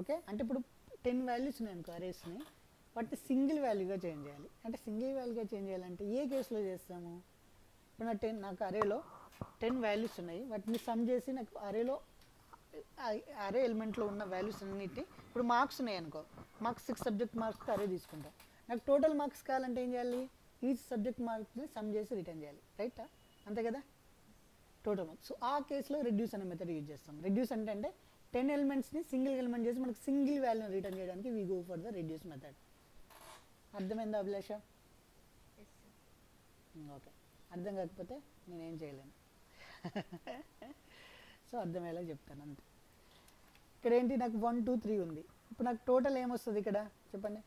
Okay, అంటే ఇప్పుడు 10 values ఉన్నాయి అనుకో అరేస్ని, వాటిని సింగిల్ వాల్యూగా చేంజ్ చేయాలి. అంటే సింగిల్ వాల్యూగా చేంజ్ చేయాలంటే ఏ కేసులో చేస్తాము? ఇప్పుడు నాకు అరేలో 10 వాల్యూస్ ఉన్నాయి, వాటిని సమ్ చేసి నాకు అరేలో అరే ఎలిమెంట్లో ఉన్న వాల్యూస్ అన్నిటి ఇప్పుడు మార్క్స్ ఉన్నాయి అనుకో, మార్క్స్ 6 సబ్జెక్ట్ మార్క్స్కి అరే తీసుకుంటాం. నాకు టోటల్ మార్క్స్ కావాలంటే ఏం చేయాలి? ఈచ్ సబ్జెక్ట్ మార్క్స్ని సమ్ చేసి రిటర్న్ చేయాలి, రైట్? అంతే కదా, టోటల్ మార్క్స్. సో ఆ కేసులో రెడ్యూస్ అనే మెథడ్ యూజ్ చేస్తాం. రెడ్యూస్ అంటే 10 ఎలిమెంట్స్ని సింగిల్ ఎలిమెంట్ చేసి మనకు సింగిల్ వాల్యూని రిటర్న్ చేయడానికి we go for the reduce method. అర్థమైందా అభిలాష? ఓకే, అర్థం కాకపోతే నేనేం చేయలేను. సో అర్థమయ్యేలా చెప్తాను అంతే. ఇక్కడ ఏంటి, నాకు 1 2 3 ఉంది. ఇప్పుడు నాకు టోటల్ ఏమొస్తుంది ఇక్కడ చెప్పండి?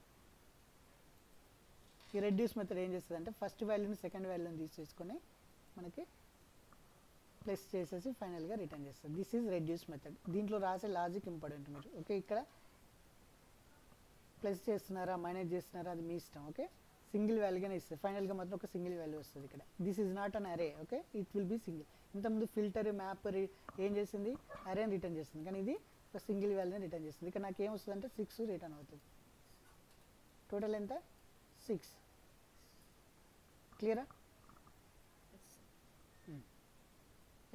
ఈ రెడ్యూస్ మెథడ్ ఏం చేస్తుంది అంటే ఫస్ట్ వాల్యూని సెకండ్ వాల్యూని తీసేసుకొని మనకి ప్లస్ చేసేసి ఫైనల్గా రిటర్న్ చేస్తుంది. This is reduce method. దీంట్లో రాసే లాజిక్ ఇంపార్టెంట్ మీరు. ఓకే, ఇక్కడ ప్లస్ చేస్తున్నారా మైనస్ చేస్తున్నారా అది మీ ఇష్టం. ఓకే, సింగిల్ వాల్యూగానే ఇస్తుంది, ఫైనల్గా మాత్రం ఒక సింగిల్ వాల్యూ వస్తుంది ఇక్కడ. This is not an array. Okay, it will be single. ఇంతకుముందు ఫిల్టర్ మ్యాప్ ఏం చేసింది, అరేని రిటర్న్ చేస్తుంది, కానీ ఇది ఒక సింగిల్ వాల్యూని రిటర్న్ చేస్తుంది. ఇక్కడ నాకు ఏం వస్తుంది అంటే 6 రిటర్న్ అవుతుంది. టోటల్ ఎంత? 6. క్లియరా?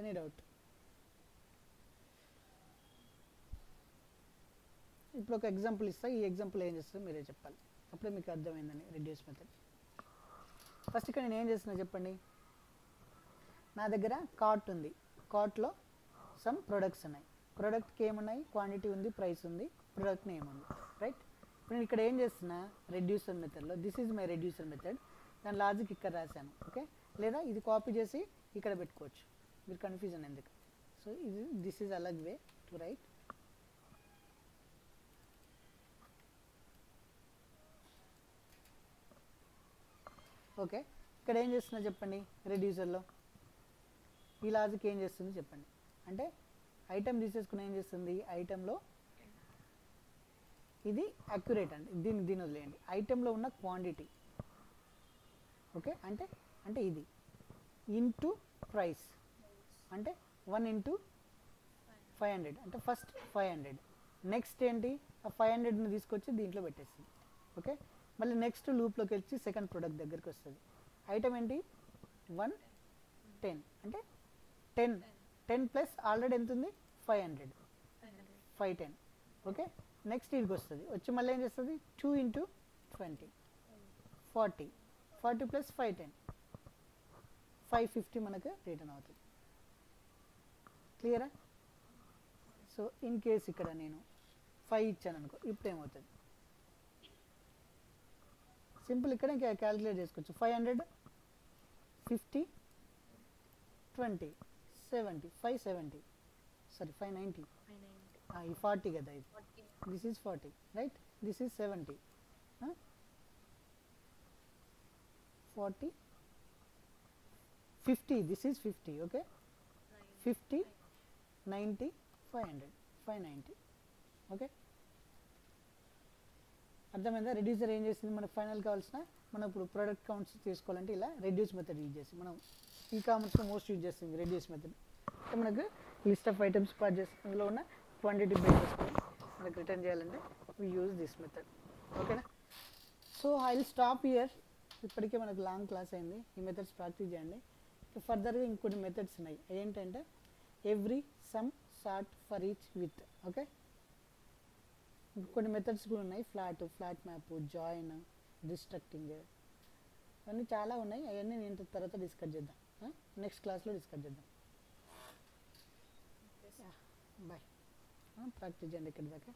Any doubt? ఇప్పుడు ఒక ఎగ్జాంపుల్ ఇస్తా, ఈ ఎగ్జాంపుల్ ఏం చేస్తుందో మీరే చెప్పాలి, అప్పుడే మీకు అర్థమైందని రెడ్యూస్ మెథడ్. ఫస్ట్ ఇక్కడ నేను ఏం చేస్తున్నా చెప్పండి. నా దగ్గర కార్ట్ ఉంది, కార్ట్లో సమ్ ప్రొడక్ట్స్ ఉన్నాయి. ప్రొడక్ట్కి ఏమున్నాయి? క్వాంటిటీ ఉంది, ప్రైస్ ఉంది, ప్రొడక్ట్ నేమ్ ఉంది, రైట్? ఇప్పుడు నేను ఇక్కడ ఏం చేస్తున్నా రెడ్యూసర్ మెథడ్లో, this is my reducer method. దాని లాజిక్ ఇక్కడ రాశాను. ఓకే, లేదా ఇది కాపీ చేసి ఇక్కడ పెట్టుకోవచ్చు, మీరు కన్ఫ్యూజన్ ఎందుకు. సో ఇది దిస్ ఈజ్ అలగ్ వే టు రైట్. ఓకే, ఇక్కడ ఏం చేస్తున్నా చెప్పండి రెడ్యూసర్లో, ఈ లాజిక్ ఏం చేస్తుంది చెప్పండి. అంటే ఐటెం తీసేసుకుని ఏం చేస్తుంది, ఐటెంలో ఇది అక్యురేట్ అండి, దీన్ని వదిలేయండి. ఐటెంలో ఉన్న క్వాంటిటీ, ఓకే, అంటే ఇది ఇంటూ ప్రైస్, అంటే 1 ఇంటూ 500, అంటే ఫస్ట్ 500. నెక్స్ట్ ఏంటి, ఆ 500ని తీసుకొచ్చి దీంట్లో పెట్టేస్తుంది. ఓకే, మళ్ళీ నెక్స్ట్ లూప్లోకి వచ్చి సెకండ్ ప్రొడక్ట్ దగ్గరికి వస్తుంది. ఐటమ్ ఏంటి 110, అంటే 10 ప్లస్ ఆల్రెడీ ఎంత ఉంది 500, 510. ఓకే, నెక్స్ట్ ఇదికి వస్తుంది, వచ్చి మళ్ళీ ఏం చేస్తుంది 2 ఇంటూ 20, 40 ప్లస్ 510, 550 మనకు రిటర్న్ అవుతుంది. క్లియరా? సో ఇన్ కేస్ ఇక్కడ నేను 5 ఇచ్చాను అనుకో, ఇప్పుడు ఏమవుతుంది సింపుల్, ఇక్కడ ఇంకా క్యాలిక్యులేట్ చేసుకోవచ్చు. 500 50 20 70 570, సారీ 590, ఈ 40 కదా ఇది, this is 40, right? This is 70, 40 50, this is 50. Okay, 50 90 500 590. Okay, అర్థమైందా? రెడ్యూసర్ ఏం చేసింది, మనకు ఫైనల్ కావాల్సిన మనం ఇప్పుడు ప్రోడక్ట్ కౌంట్స్ తీసుకోవాలంటే ఇలా రెడ్యూస్ మెథడ్ యూజ్ చేసి మనం ఈ కామర్స్లో మోస్ట్ యూజ్ చేస్తుంది రెడ్యూస్ మెథడ్. అంటే మనకు లిస్ట్ ఆఫ్ ఐటమ్స్ పర్చేస్ అందులో ఉన్న క్వాంటిటీ బేస్ చేసుకొని మనకు రిటర్న్ చేయాలంటే వీ యూజ్ దిస్ మెథడ్. ఓకేనా? So I will stop here. ఇప్పటికే మనకు లాంగ్ క్లాస్ అయింది, ఈ మెథడ్స్ ప్రాక్టీస్ చేయండి. ఫర్దర్గా ఇంకొన్ని మెథడ్స్ ఉన్నాయి, ఏంటంటే every, some, sort, for each, with. Okay, కొన్ని మెథడ్స్ కూడా ఉన్నాయి, ఫ్లాట్ మ్యాప్, జాయిన్, డిస్ట్రక్టింగ్, అవన్నీ చాలా ఉన్నాయి. అవన్నీ నేను తర్వాత డిస్కస్ చేద్దాం, నెక్స్ట్ క్లాస్లో డిస్కస్ చేద్దాం. బాయ్, ప్రాక్టీస్ చేయండి ఇక్కడి దాకా.